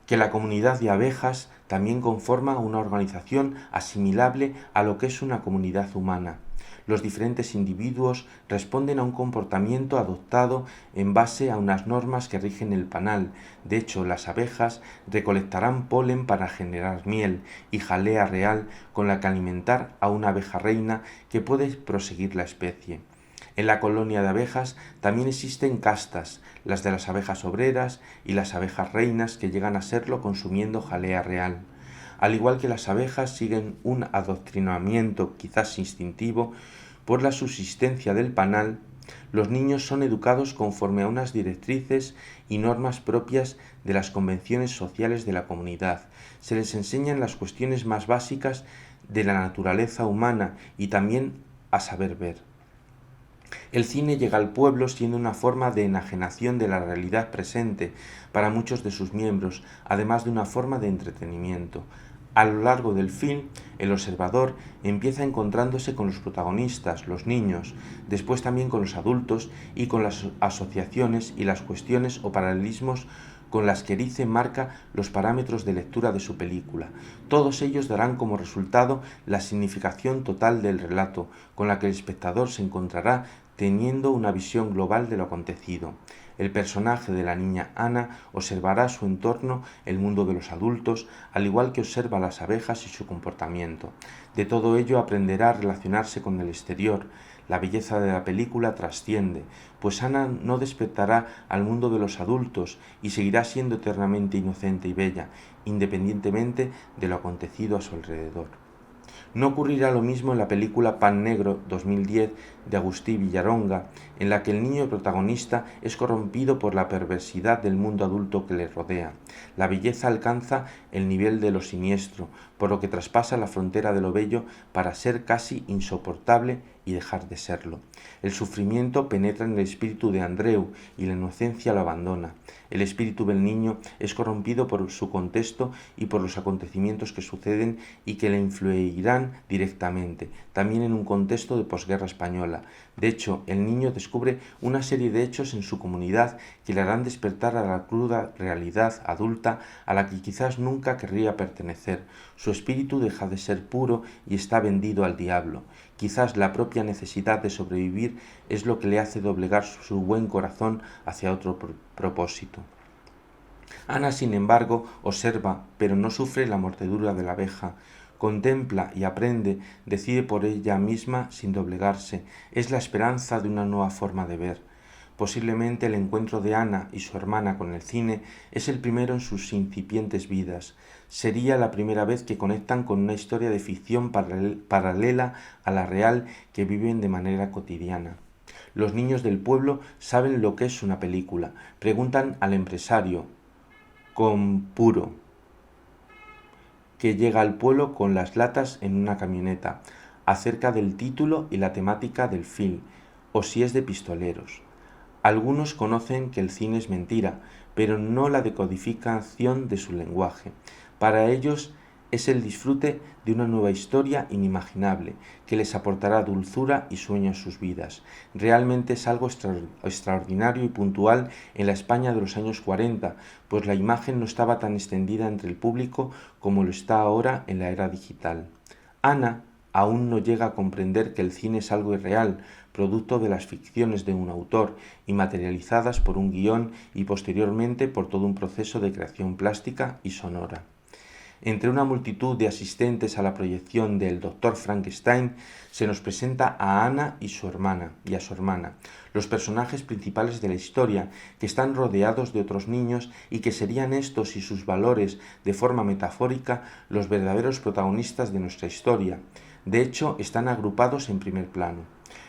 que la comunidad de abejas también conforma una organización asimilable a lo que es una comunidad humana. Los diferentes individuos responden a un comportamiento adoptado en base a unas normas que rigen el panal. De hecho, las abejas recolectarán polen para generar miel y jalea real con la que alimentar a una abeja reina que puede proseguir la especie. En la colonia de abejas también existen castas, las de las abejas obreras y las abejas reinas que llegan a serlo consumiendo jalea real. Al igual que las abejas siguen un adoctrinamiento quizás instintivo por la subsistencia del panal, los niños son educados conforme a unas directrices y normas propias de las convenciones sociales de la comunidad. Se les enseñan las cuestiones más básicas de la naturaleza humana y también a saber ver. El cine llega al pueblo siendo una forma de enajenación de la realidad presente para muchos de sus miembros, además de una forma de entretenimiento. A lo largo del film, el observador empieza encontrándose con los protagonistas, los niños, después también con los adultos y con las asociaciones y las cuestiones o paralelismos con las que Erice marca los parámetros de lectura de su película. Todos ellos darán como resultado la significación total del relato, con la que el espectador se encontrará teniendo una visión global de lo acontecido. El personaje de la niña Ana observará su entorno, el mundo de los adultos, al igual que observa las abejas y su comportamiento. De todo ello aprenderá a relacionarse con el exterior. La belleza de la película trasciende, pues Ana no despertará al mundo de los adultos y seguirá siendo eternamente inocente y bella, independientemente de lo acontecido a su alrededor. No ocurrirá lo mismo en la película Pan Negro 2010 de Agustí Villaronga, en la que el niño protagonista es corrompido por la perversidad del mundo adulto que le rodea. La belleza alcanza el nivel de lo siniestro, por lo que traspasa la frontera de lo bello para ser casi insoportable y dejar de serlo. El sufrimiento penetra en el espíritu de Andreu y la inocencia lo abandona. El espíritu del niño es corrompido por su contexto y por los acontecimientos que suceden y que le influirán directamente, también en un contexto de posguerra española. De hecho, el niño descubre una serie de hechos en su comunidad que le harán despertar a la cruda realidad adulta a la que quizás nunca querría pertenecer. Su espíritu deja de ser puro y está vendido al diablo. Quizás la propia necesidad de sobrevivir es lo que le hace doblegar su buen corazón hacia otro propósito. Ana, sin embargo, observa, pero no sufre la mordedura de la abeja. Contempla y aprende, decide por ella misma sin doblegarse. Es la esperanza de una nueva forma de ver. Posiblemente el encuentro de Ana y su hermana con el cine es el primero en sus incipientes vidas. Sería la primera vez que conectan con una historia de ficción paralela a la real que viven de manera cotidiana. Los niños del pueblo saben lo que es una película. Preguntan al empresario, con puro, que llega al pueblo con las latas en una camioneta, acerca del título y la temática del film, o si es de pistoleros. Algunos conocen que el cine es mentira, pero no la decodificación de su lenguaje. Para ellos es el disfrute de una nueva historia inimaginable, que les aportará dulzura y sueño en sus vidas. Realmente es algo extraordinario y puntual en la España de los años 40, pues la imagen no estaba tan extendida entre el público como lo está ahora en la era digital. Ana aún no llega a comprender que el cine es algo irreal, producto de las ficciones de un autor y materializadas por un guión y posteriormente por todo un proceso de creación plástica y sonora. Entre una multitud de asistentes a la proyección del Dr. Frankenstein se nos presenta a Anna y a su hermana, los personajes principales de la historia, que están rodeados de otros niños y que serían estos y sus valores, de forma metafórica, los verdaderos protagonistas de nuestra historia. De hecho, están agrupados en primer plano.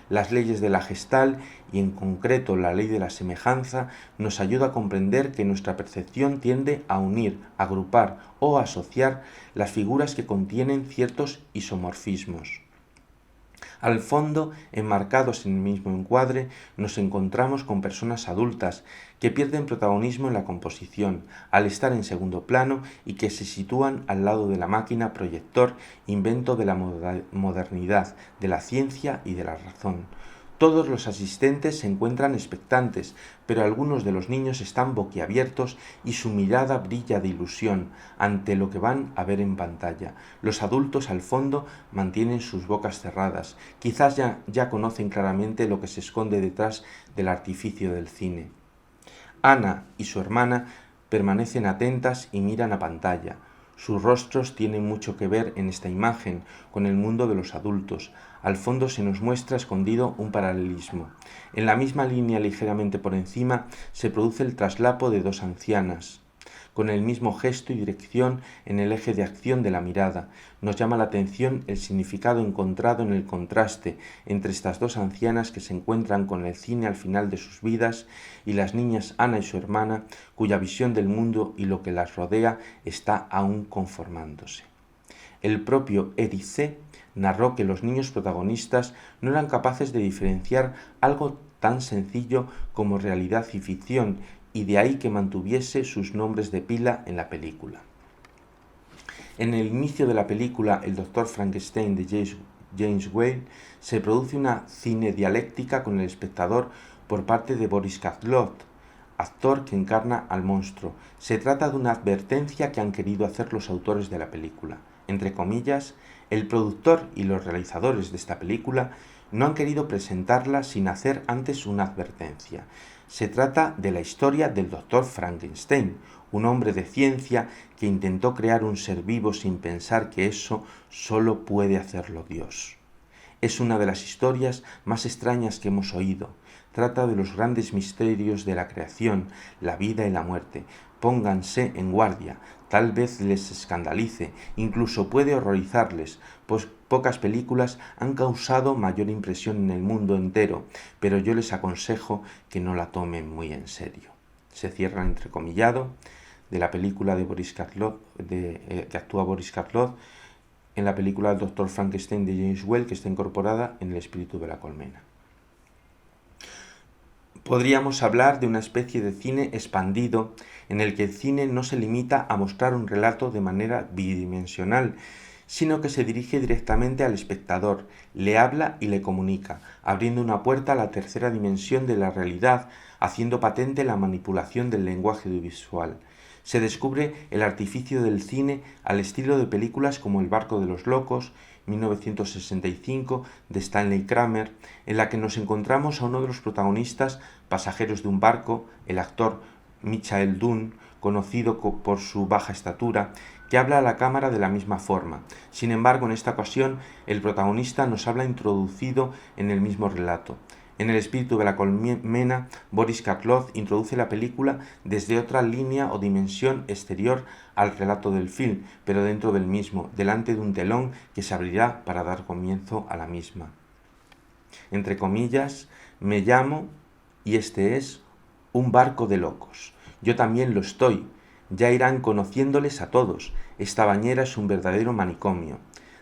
Las leyes de la Gestalt, y en concreto la ley de la semejanza, nos ayuda a comprender que nuestra percepción tiende a unir, agrupar o asociar las figuras que contienen ciertos isomorfismos. Al fondo, enmarcados en el mismo encuadre, nos encontramos con personas adultas que pierden protagonismo en la composición, al estar en segundo plano y que se sitúan al lado de la máquina proyector, invento de la modernidad, de la ciencia y de la razón. Todos los asistentes se encuentran expectantes, pero algunos de los niños están boquiabiertos y su mirada brilla de ilusión ante lo que van a ver en pantalla. Los adultos al fondo mantienen sus bocas cerradas. Quizás ya conocen claramente lo que se esconde detrás del artificio del cine. Anna y su hermana permanecen atentas y miran a pantalla. Sus rostros tienen mucho que ver en esta imagen con el mundo de los adultos. Al fondo se nos muestra escondido un paralelismo. En la misma línea, ligeramente por encima, se produce el traslapo de dos ancianas, con el mismo gesto y dirección en el eje de acción de la mirada. Nos llama la atención el significado encontrado en el contraste entre estas dos ancianas que se encuentran con el cine al final de sus vidas y las niñas Anna y su hermana, cuya visión del mundo y lo que las rodea está aún conformándose. El propio Eric C. narró que los niños protagonistas no eran capaces de diferenciar algo tan sencillo como realidad y ficción, y de ahí que mantuviese sus nombres de pila en la película. En el inicio de la película El Dr. Frankenstein de James Whale se produce una cinedialéctica con el espectador por parte de Boris Karloff, actor que encarna al monstruo. Se trata de una advertencia que han querido hacer los autores de la película. Entre comillas, el productor y los realizadores de esta película no han querido presentarla sin hacer antes una advertencia. Se trata de la historia del Dr. Frankenstein, un hombre de ciencia que intentó crear un ser vivo sin pensar que eso solo puede hacerlo Dios. Es una de las historias más extrañas que hemos oído. Trata de los grandes misterios de la creación, la vida y la muerte. Pónganse en guardia, tal vez les escandalice, incluso puede horrorizarles, pues pocas películas han causado mayor impresión en el mundo entero, pero yo les aconsejo que no la tomen muy en serio. Se cierra entrecomillado de la película de Boris Karloff, que actúa Boris Karloff en la película del Dr. Frankenstein de James Whale, que está incorporada en El espíritu de la colmena. Podríamos hablar de una especie de cine expandido en el que el cine no se limita a mostrar un relato de manera bidimensional, sino que se dirige directamente al espectador, le habla y le comunica, abriendo una puerta a la tercera dimensión de la realidad, haciendo patente la manipulación del lenguaje audiovisual. Se descubre el artificio del cine al estilo de películas como El barco de los locos, 1965, de Stanley Kramer, en la que nos encontramos a uno de los protagonistas, pasajeros de un barco, el actor Michael Dunn, conocido por su baja estatura, que habla a la cámara de la misma forma. Sin embargo, en esta ocasión, el protagonista nos habla introducido en el mismo relato. En El espíritu de la colmena, Boris Karloff introduce la película desde otra línea o dimensión exterior al relato del film, pero dentro del mismo, delante de un telón que se abrirá para dar comienzo a la misma. Entre comillas, me llamo y este es un barco de locos. Yo también lo estoy. Ya irán conociéndoles a todos. Esta bañera es un verdadero manicomio.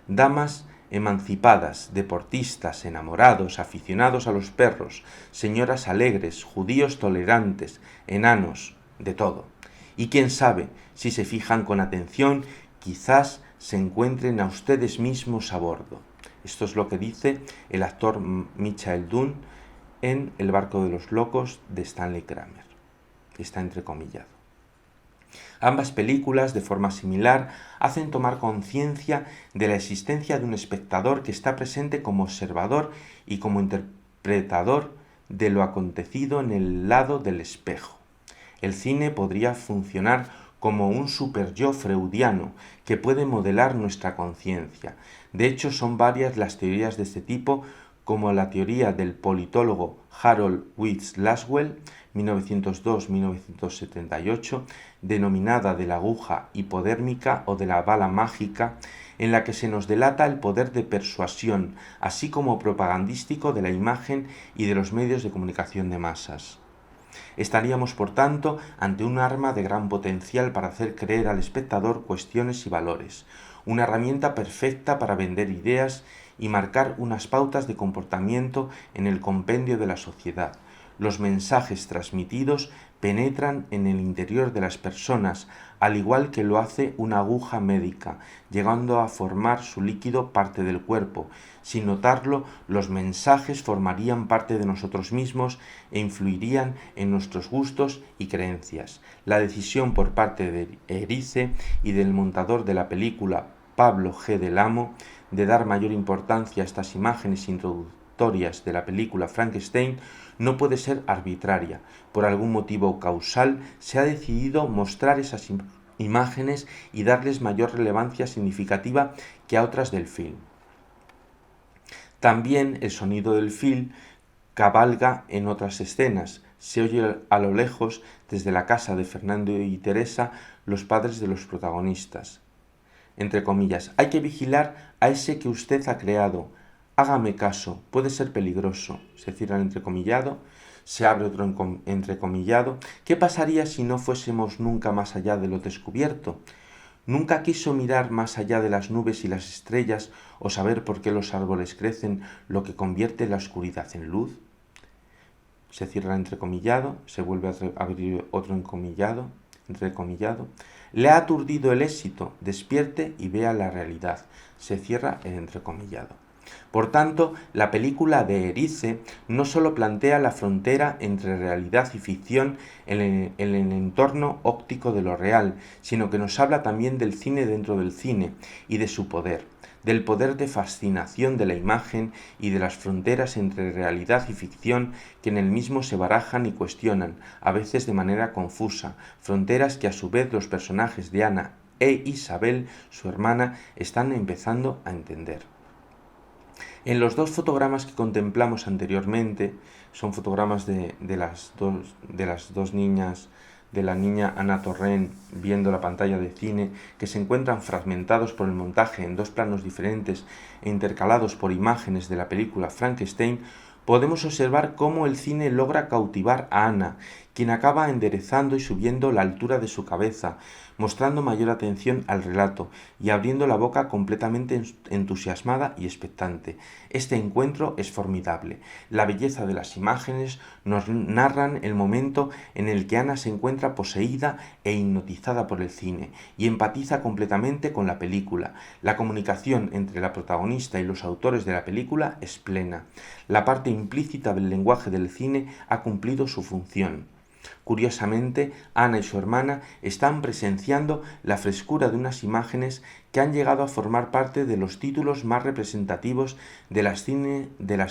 Damas emancipadas, deportistas, enamorados, aficionados a los perros, señoras alegres, judíos tolerantes, enanos, de todo. Y quién sabe, si se fijan con atención, quizás se encuentren a ustedes mismos a bordo. Esto es lo que dice el actor Michael Dunn en El barco de los locos de Stanley Kramer. Está entrecomillado. Ambas películas, de forma similar, hacen tomar conciencia de la existencia de un espectador que está presente como observador y como interpretador de lo acontecido en el lado del espejo. El cine podría funcionar como un super-yo freudiano que puede modelar nuestra conciencia. De hecho, son varias las teorías de este tipo, como la teoría del politólogo Harold Willis Laswell, 1902-1978, denominada de la aguja hipodérmica o de la bala mágica, en la que se nos delata el poder de persuasión, así como propagandístico de la imagen y de los medios de comunicación de masas. Estaríamos, por tanto, ante un arma de gran potencial para hacer creer al espectador cuestiones y valores, una herramienta perfecta para vender ideas y marcar unas pautas de comportamiento en el compendio de la sociedad. Los mensajes transmitidos penetran en el interior de las personas, al igual que lo hace una aguja médica, llegando a formar su líquido parte del cuerpo. Sin notarlo, los mensajes formarían parte de nosotros mismos e influirían en nuestros gustos y creencias. La decisión por parte de Erice y del montador de la película, Pablo G. del Amo, de dar mayor importancia a estas imágenes introductorias de la película Frankenstein no puede ser arbitraria. Por algún motivo causal se ha decidido mostrar esas imágenes y darles mayor relevancia significativa que a otras del film. También el sonido del film cabalga en otras escenas. Se oye a lo lejos, desde la casa de Fernando y Teresa, los padres de los protagonistas. Entre comillas, hay que vigilar a ese que usted ha creado. Hágame caso, puede ser peligroso. Se cierra el entrecomillado, se abre otro entrecomillado. ¿Qué pasaría si no fuésemos nunca más allá de lo descubierto? ¿Nunca quiso mirar más allá de las nubes y las estrellas o saber por qué los árboles crecen, lo que convierte la oscuridad en luz? Se cierra el entrecomillado, se vuelve a abrir otro entrecomillado. Le ha aturdido el éxito, despierte y vea la realidad. Se cierra el entrecomillado. Por tanto, la película de Erice no solo plantea la frontera entre realidad y ficción en el entorno óptico de lo real, sino que nos habla también del cine dentro del cine y de su poder, del poder de fascinación de la imagen y de las fronteras entre realidad y ficción que en el mismo se barajan y cuestionan, a veces de manera confusa, fronteras que a su vez los personajes de Ana e Isabel, su hermana, están empezando a entender. En los dos fotogramas que contemplamos anteriormente, son fotogramas de las dos niñas, de la niña Ana Torrent viendo la pantalla de cine, que se encuentran fragmentados por el montaje en dos planos diferentes e intercalados por imágenes de la película Frankenstein, podemos observar cómo el cine logra cautivar a Ana, quien acaba enderezando y subiendo la altura de su cabeza, mostrando mayor atención al relato y abriendo la boca completamente entusiasmada y expectante. Este encuentro es formidable. La belleza de las imágenes nos narran el momento en el que Ana se encuentra poseída e hipnotizada por el cine y empatiza completamente con la película. La comunicación entre la protagonista y los autores de la película es plena. La parte implícita del lenguaje del cine ha cumplido su función. Curiosamente, Ana y su hermana están presenciando la frescura de unas imágenes que han llegado a formar parte de los títulos más representativos de las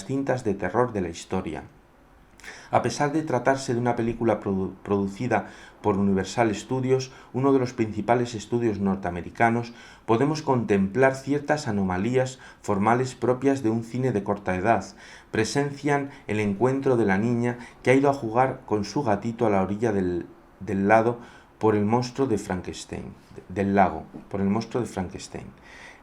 cintas de terror de la historia. A pesar de tratarse de una película producida por Universal Studios, uno de los principales estudios norteamericanos, podemos contemplar ciertas anomalías formales propias de un cine de corta edad. Presencian el encuentro de la niña que ha ido a jugar con su gatito a la orilla del lago por el monstruo de Frankenstein.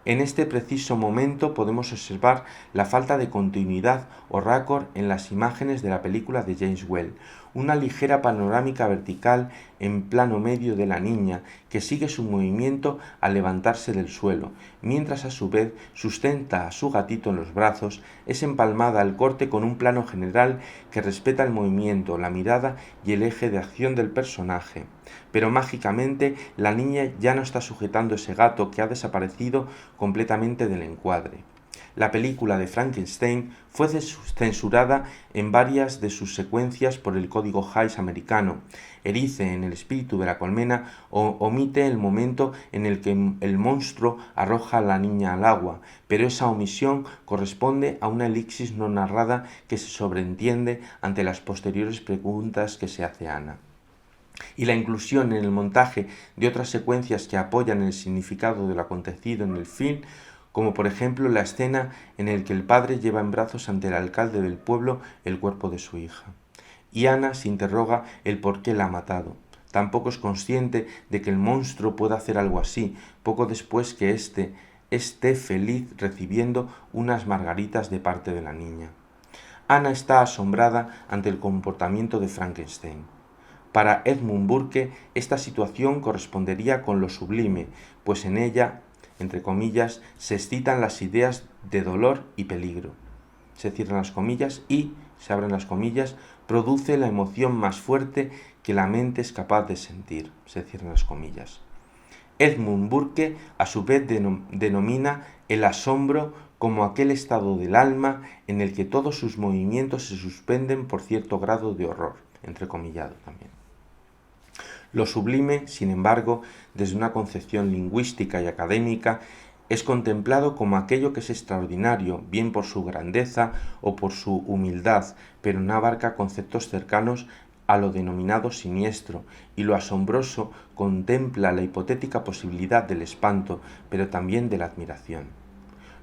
En este preciso momento podemos observar la falta de continuidad o raccord en las imágenes de la película de James Whale, una ligera panorámica vertical en plano medio de la niña que sigue su movimiento al levantarse del suelo, mientras a su vez sustenta a su gatito en los brazos, es empalmada al corte con un plano general que respeta el movimiento, la mirada y el eje de acción del personaje. Pero mágicamente la niña ya no está sujetando ese gato que ha desaparecido completamente del encuadre. La película de Frankenstein fue censurada en varias de sus secuencias por el código Hays americano. Erice, en El espíritu de la colmena, omite el momento en el que el monstruo arroja a la niña al agua, pero esa omisión corresponde a una elipsis no narrada que se sobreentiende ante las posteriores preguntas que se hace Ana. Y la inclusión en el montaje de otras secuencias que apoyan el significado de lo acontecido en el film, como por ejemplo la escena en la que el padre lleva en brazos ante el alcalde del pueblo el cuerpo de su hija. Y Ana se interroga el por qué la ha matado. Tampoco es consciente de que el monstruo pueda hacer algo así, poco después que éste esté feliz recibiendo unas margaritas de parte de la niña. Ana está asombrada ante el comportamiento de Frankenstein. Para Edmund Burke, esta situación correspondería con lo sublime, pues en ella, entre comillas, se excitan las ideas de dolor y peligro. Se cierran las comillas y, se abren las comillas, produce la emoción más fuerte que la mente es capaz de sentir. Se cierran las comillas. Edmund Burke, a su vez, denomina el asombro como aquel estado del alma en el que todos sus movimientos se suspenden por cierto grado de horror, entrecomillado también. Lo sublime, sin embargo, desde una concepción lingüística y académica, es contemplado como aquello que es extraordinario, bien por su grandeza o por su humildad, pero no abarca conceptos cercanos a lo denominado siniestro, y lo asombroso contempla la hipotética posibilidad del espanto, pero también de la admiración.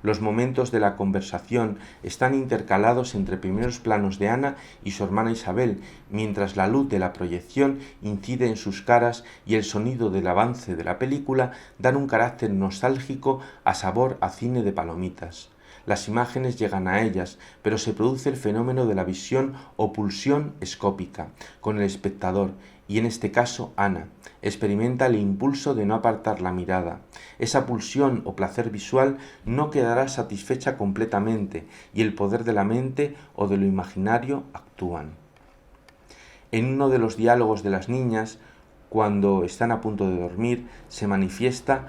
Los momentos de la conversación están intercalados entre primeros planos de Ana y su hermana Isabel, mientras la luz de la proyección incide en sus caras y el sonido del avance de la película dan un carácter nostálgico a sabor a cine de palomitas. Las imágenes llegan a ellas, pero se produce el fenómeno de la visión o pulsión escópica, con el espectador, y en este caso Ana, experimenta el impulso de no apartar la mirada. Esa pulsión o placer visual no quedará satisfecha completamente, y el poder de la mente o de lo imaginario actúan. En uno de los diálogos de las niñas, cuando están a punto de dormir, se manifiesta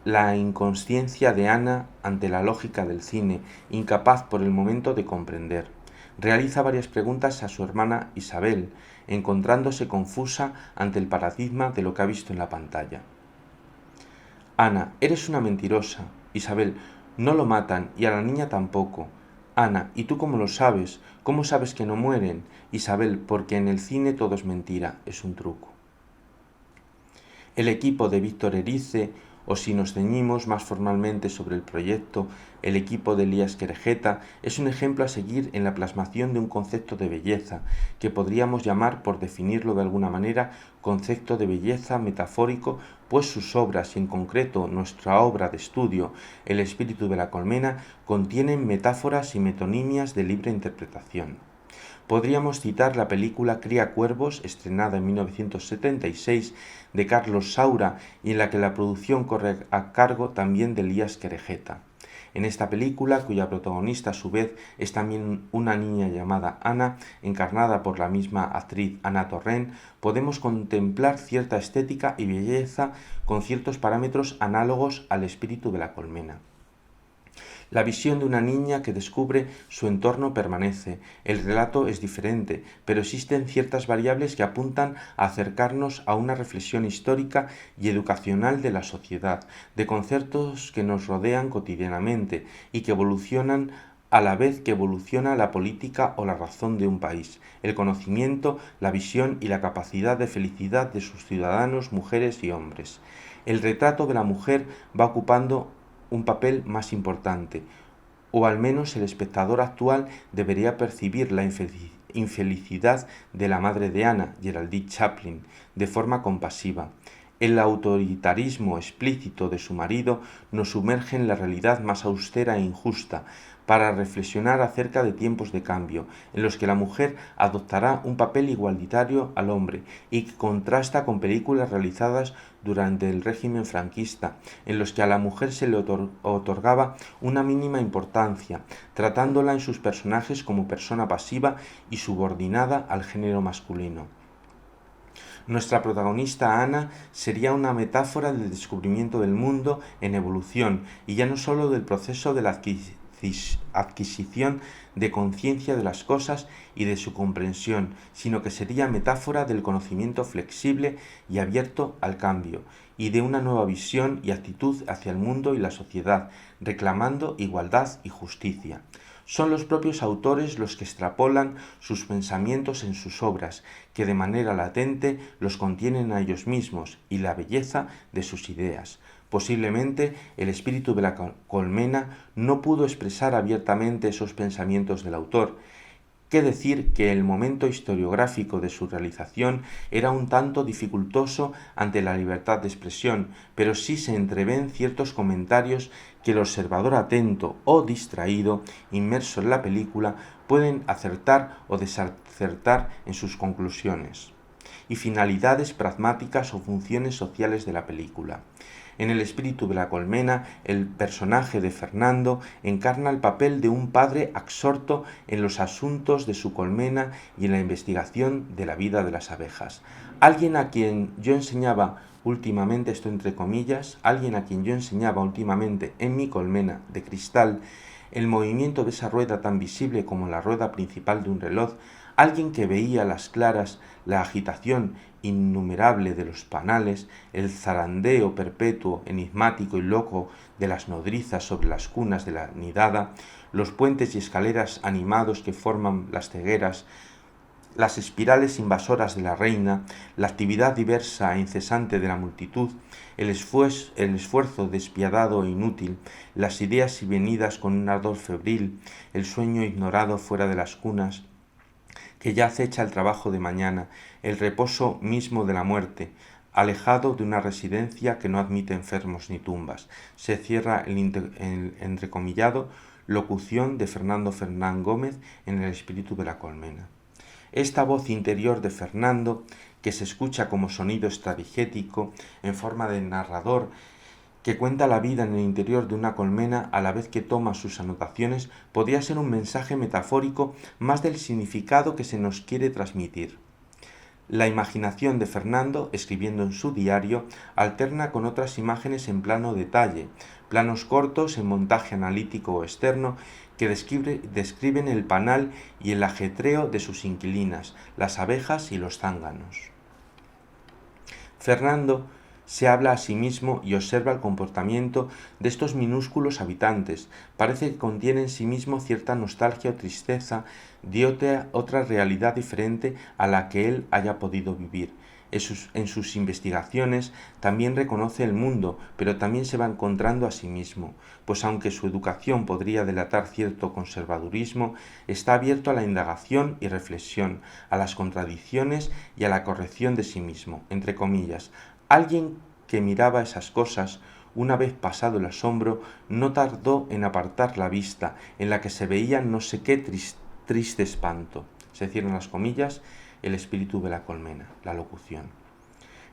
la inconsciencia de Ana ante la lógica del cine, incapaz por el momento de comprender. Realiza varias preguntas a su hermana Isabel, encontrándose confusa ante el paradigma de lo que ha visto en la pantalla. Ana, eres una mentirosa. Isabel, no lo matan y a la niña tampoco. Ana, ¿y tú cómo lo sabes? ¿Cómo sabes que no mueren? Isabel, porque en el cine todo es mentira, es un truco. El equipo de Víctor Erice, o si nos ceñimos más formalmente sobre el proyecto, el equipo de Elías Querejeta, es un ejemplo a seguir en la plasmación de un concepto de belleza, que podríamos llamar, por definirlo de alguna manera, concepto de belleza metafórico, pues sus obras, y en concreto nuestra obra de estudio, El espíritu de la colmena, contienen metáforas y metonimias de libre interpretación. Podríamos citar la película Cría cuervos, estrenada en 1976, de Carlos Saura, y en la que la producción corre a cargo también de Elías Querejeta. En esta película, cuya protagonista a su vez es también una niña llamada Ana, encarnada por la misma actriz Ana Torrent, podemos contemplar cierta estética y belleza con ciertos parámetros análogos al espíritu de la colmena. La visión de una niña que descubre su entorno permanece. El relato es diferente, pero existen ciertas variables que apuntan a acercarnos a una reflexión histórica y educacional de la sociedad, de conceptos que nos rodean cotidianamente y que evolucionan a la vez que evoluciona la política o la razón de un país, el conocimiento, la visión y la capacidad de felicidad de sus ciudadanos, mujeres y hombres. El retrato de la mujer va ocupando un papel más importante, o al menos el espectador actual debería percibir la infelicidad de la madre de Ana, Geraldine Chaplin, de forma compasiva. El autoritarismo explícito de su marido nos sumerge en la realidad más austera e injusta, para reflexionar acerca de tiempos de cambio, en los que la mujer adoptará un papel igualitario al hombre y que contrasta con películas realizadas durante el régimen franquista, en los que a la mujer se le otorgaba una mínima importancia, tratándola en sus personajes como persona pasiva y subordinada al género masculino. Nuestra protagonista Ana sería una metáfora del descubrimiento del mundo en evolución y ya no solo del proceso de la adquisición adquisición de conciencia de las cosas y de su comprensión, sino que sería metáfora del conocimiento flexible y abierto al cambio, y de una nueva visión y actitud hacia el mundo y la sociedad, reclamando igualdad y justicia. Son los propios autores los que extrapolan sus pensamientos en sus obras, que de manera latente los contienen a ellos mismos y la belleza de sus ideas. Posiblemente el espíritu de la colmena no pudo expresar abiertamente esos pensamientos del autor. Qué decir que el momento historiográfico de su realización era un tanto dificultoso ante la libertad de expresión, pero sí se entreven ciertos comentarios que el observador atento o distraído, inmerso en la película, pueden acertar o desacertar en sus conclusiones y finalidades pragmáticas o funciones sociales de la película. En El espíritu de la colmena, el personaje de Fernando encarna el papel de un padre absorto en los asuntos de su colmena y en la investigación de la vida de las abejas. Alguien a quien yo enseñaba últimamente, esto entre comillas, alguien a quien yo enseñaba últimamente en mi colmena de cristal el movimiento de esa rueda tan visible como la rueda principal de un reloj, alguien que veía a las claras la agitación innumerable de los panales, el zarandeo perpetuo, enigmático y loco de las nodrizas sobre las cunas de la nidada, los puentes y escaleras animados que forman las cegueras, las espirales invasoras de la reina, la actividad diversa e incesante de la multitud, el esfuerzo despiadado e inútil, las ideas y venidas con un ardor febril, el sueño ignorado fuera de las cunas, que ya acecha el trabajo de mañana, el reposo mismo de la muerte, alejado de una residencia que no admite enfermos ni tumbas. Se cierra el entrecomillado, locución de Fernando Fernán Gómez en El espíritu de la colmena. Esta voz interior de Fernando, que se escucha como sonido estradigético, en forma de narrador, que cuenta la vida en el interior de una colmena a la vez que toma sus anotaciones, podría ser un mensaje metafórico más del significado que se nos quiere transmitir. La imaginación de Fernando, escribiendo en su diario, alterna con otras imágenes en plano detalle, planos cortos en montaje analítico o externo, que describen el panal y el ajetreo de sus inquilinas, las abejas y los zánganos. Fernando se habla a sí mismo y observa el comportamiento de estos minúsculos habitantes. Parece que contiene en sí mismo cierta nostalgia o tristeza de otra realidad diferente a la que él haya podido vivir. En sus investigaciones también reconoce el mundo, pero también se va encontrando a sí mismo, pues aunque su educación podría delatar cierto conservadurismo, está abierto a la indagación y reflexión, a las contradicciones y a la corrección de sí mismo, entre comillas. Alguien que miraba esas cosas, una vez pasado el asombro, no tardó en apartar la vista, en la que se veía no sé qué triste espanto. Se cierran las comillas, El espíritu de la colmena, la locución.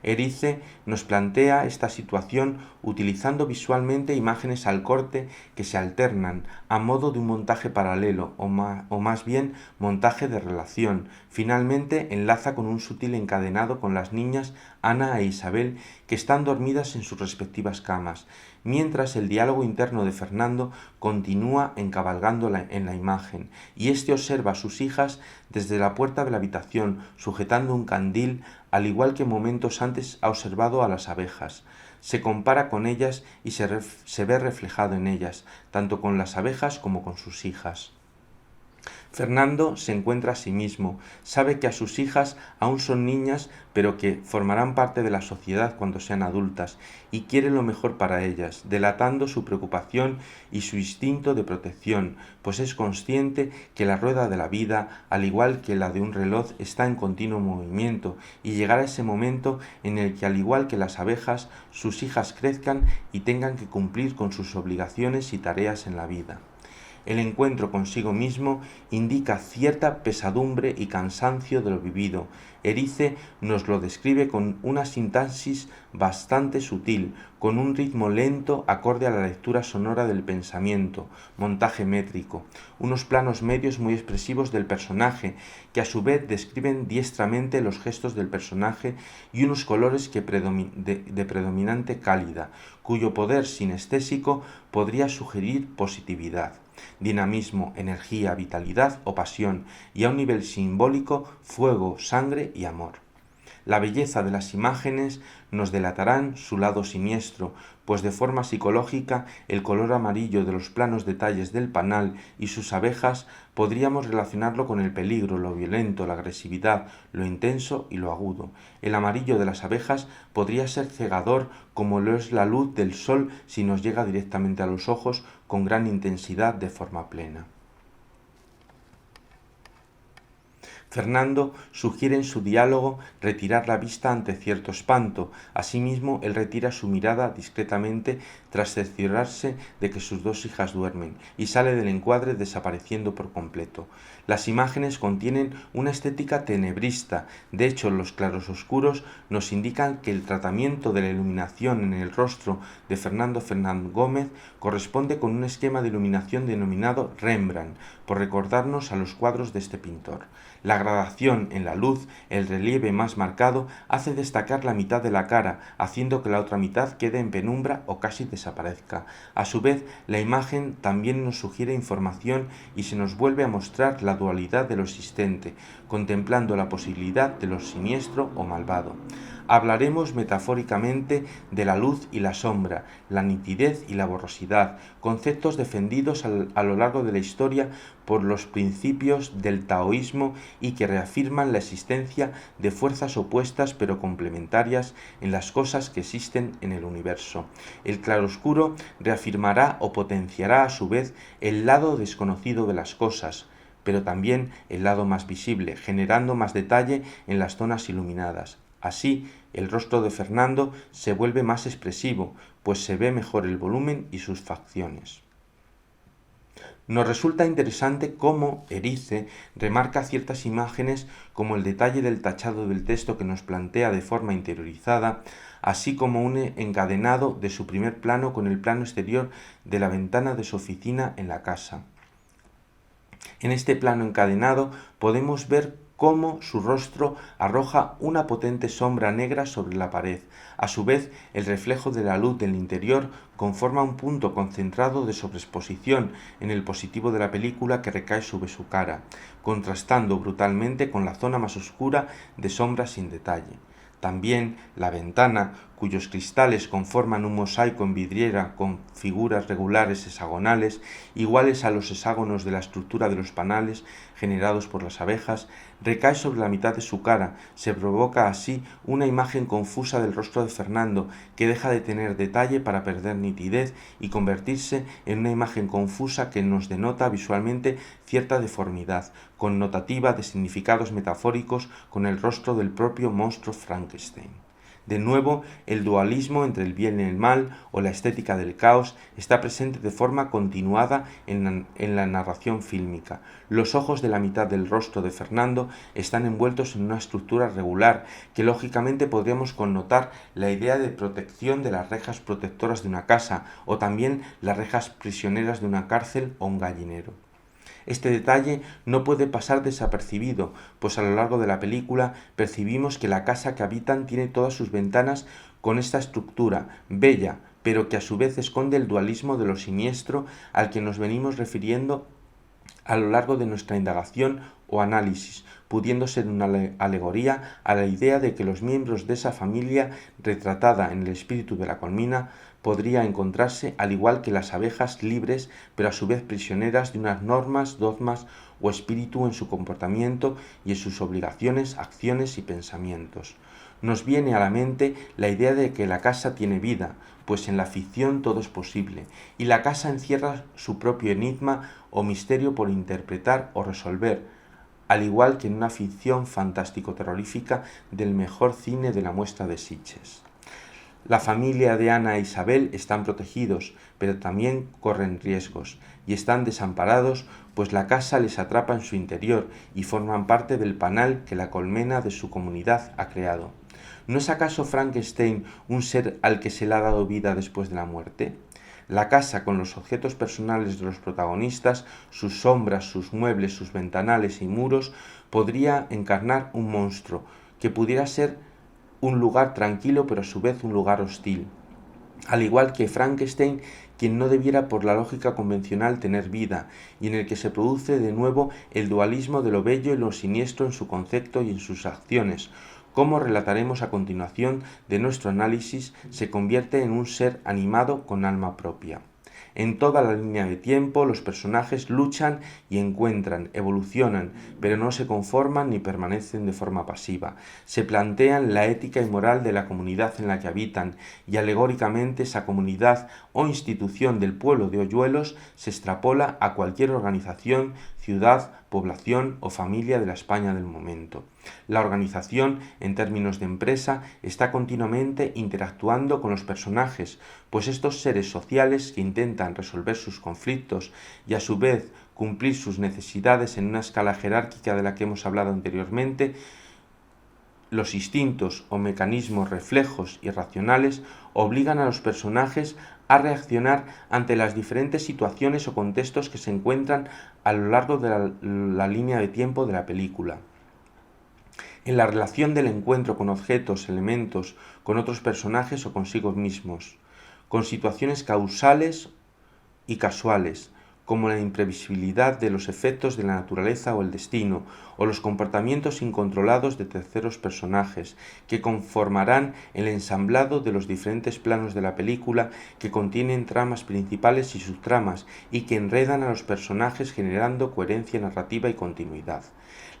Erice nos plantea esta situación utilizando visualmente imágenes al corte que se alternan a modo de un montaje paralelo o más bien montaje de relación. Finalmente enlaza con un sutil encadenado con las niñas Ana e Isabel, que están dormidas en sus respectivas camas, mientras el diálogo interno de Fernando continúa encabalgando en la imagen, y éste observa a sus hijas desde la puerta de la habitación, sujetando un candil, al igual que momentos antes ha observado a las abejas. Se compara con ellas y se ve reflejado en ellas, tanto con las abejas como con sus hijas. Fernando se encuentra a sí mismo, sabe que a sus hijas aún son niñas, pero que formarán parte de la sociedad cuando sean adultas, y quiere lo mejor para ellas, delatando su preocupación y su instinto de protección, pues es consciente que la rueda de la vida, al igual que la de un reloj, está en continuo movimiento, y llegará ese momento en el que, al igual que las abejas, sus hijas crezcan y tengan que cumplir con sus obligaciones y tareas en la vida. El encuentro consigo mismo indica cierta pesadumbre y cansancio de lo vivido. Erice nos lo describe con una sintaxis bastante sutil, con un ritmo lento acorde a la lectura sonora del pensamiento, montaje métrico, unos planos medios muy expresivos del personaje, que a su vez describen diestramente los gestos del personaje, y unos colores de predominante cálida, cuyo poder sinestésico podría sugerir positividad. dinamismo, energía, vitalidad o pasión, y a un nivel simbólico, fuego, sangre y amor. La belleza de las imágenes nos delatarán su lado siniestro, pues de forma psicológica el color amarillo de los planos detalles del panal y sus abejas podríamos relacionarlo con el peligro, lo violento, la agresividad, lo intenso y lo agudo. El amarillo de las abejas podría ser cegador como lo es la luz del sol si nos llega directamente a los ojos con gran intensidad de forma plena. Fernando sugiere en su diálogo retirar la vista ante cierto espanto. Asimismo, él retira su mirada discretamente tras cerciorarse de que sus dos hijas duermen y sale del encuadre desapareciendo por completo. Las imágenes contienen una estética tenebrista. De hecho, los claroscuros nos indican que el tratamiento de la iluminación en el rostro de Fernando Fernández Gómez corresponde con un esquema de iluminación denominado Rembrandt, por recordarnos a los cuadros de este pintor. La gradación en la luz, el relieve más marcado, hace destacar la mitad de la cara, haciendo que la otra mitad quede en penumbra o casi desaparezca. A su vez, la imagen también nos sugiere información y se nos vuelve a mostrar la dualidad de lo existente, contemplando la posibilidad de lo siniestro o malvado. Hablaremos metafóricamente de la luz y la sombra, la nitidez y la borrosidad, conceptos defendidos a lo largo de la historia por los principios del taoísmo y que reafirman la existencia de fuerzas opuestas pero complementarias en las cosas que existen en el universo. El claroscuro reafirmará o potenciará a su vez el lado desconocido de las cosas, pero también el lado más visible, generando más detalle en las zonas iluminadas. Así, el rostro de Fernando se vuelve más expresivo, pues se ve mejor el volumen y sus facciones. Nos resulta interesante cómo Erice remarca ciertas imágenes como el detalle del tachado del texto que nos plantea de forma interiorizada, así como un encadenado de su primer plano con el plano exterior de la ventana de su oficina en la casa. En este plano encadenado podemos ver cómo su rostro arroja una potente sombra negra sobre la pared. A su vez, el reflejo de la luz del interior conforma un punto concentrado de sobreexposición en el positivo de la película que recae sobre su cara, contrastando brutalmente con la zona más oscura de sombra sin detalle. También la ventana, cuyos cristales conforman un mosaico en vidriera con figuras regulares hexagonales, iguales a los hexágonos de la estructura de los panales generados por las abejas, recae sobre la mitad de su cara. Se provoca así una imagen confusa del rostro de Fernando, que deja de tener detalle para perder nitidez y convertirse en una imagen confusa que nos denota visualmente cierta deformidad, connotativa de significados metafóricos con el rostro del propio monstruo Frankenstein. De nuevo, el dualismo entre el bien y el mal o la estética del caos está presente de forma continuada en la narración fílmica. Los ojos de la mitad del rostro de Fernando están envueltos en una estructura regular que lógicamente podríamos connotar la idea de protección de las rejas protectoras de una casa o también las rejas prisioneras de una cárcel o un gallinero. Este detalle no puede pasar desapercibido, pues a lo largo de la película percibimos que la casa que habitan tiene todas sus ventanas con esta estructura, bella, pero que a su vez esconde el dualismo de lo siniestro al que nos venimos refiriendo a lo largo de nuestra indagación o análisis, pudiendo ser una alegoría a la idea de que los miembros de esa familia retratada en el espíritu de la colmena podría encontrarse al igual que las abejas libres, pero a su vez prisioneras de unas normas, dogmas o espíritu en su comportamiento y en sus obligaciones, acciones y pensamientos. Nos viene a la mente la idea de que la casa tiene vida, pues en la ficción todo es posible, y la casa encierra su propio enigma o misterio por interpretar o resolver, al igual que en una ficción fantástico-terrorífica del mejor cine de la muestra de Sitges. La familia de Ana e Isabel están protegidos, pero también corren riesgos, y están desamparados, pues la casa les atrapa en su interior y forman parte del panal que la colmena de su comunidad ha creado. ¿No es acaso Frankenstein un ser al que se le ha dado vida después de la muerte? La casa, con los objetos personales de los protagonistas, sus sombras, sus muebles, sus ventanales y muros, podría encarnar un monstruo, que pudiera ser un lugar tranquilo pero a su vez un lugar hostil. al igual que Frankenstein, quien no debiera por la lógica convencional tener vida, y en el que se produce de nuevo el dualismo de lo bello y lo siniestro en su concepto y en sus acciones. Como relataremos a continuación de nuestro análisis, se convierte en un ser animado con alma propia. En toda la línea de tiempo, los personajes luchan y encuentran, evolucionan, pero no se conforman ni permanecen de forma pasiva. Se plantean la ética y moral de la comunidad en la que habitan, y alegóricamente esa comunidad o institución del pueblo de Hoyuelos se extrapola a cualquier organización, ciudad, población o familia de la España del momento. La organización, en términos de empresa, está continuamente interactuando con los personajes, pues estos seres sociales que intentan resolver sus conflictos y a su vez cumplir sus necesidades en una escala jerárquica de la que hemos hablado anteriormente, los instintos o mecanismos reflejos irracionales obligan a los personajes a reaccionar ante las diferentes situaciones o contextos que se encuentran a lo largo de la línea de tiempo de la película. En la relación del encuentro con objetos, elementos, con otros personajes o consigo mismos, con situaciones causales y casuales, como la imprevisibilidad de los efectos de la naturaleza o el destino, o los comportamientos incontrolados de terceros personajes, que conformarán el ensamblado de los diferentes planos de la película, que contienen tramas principales y subtramas, y que enredan a los personajes generando coherencia narrativa y continuidad.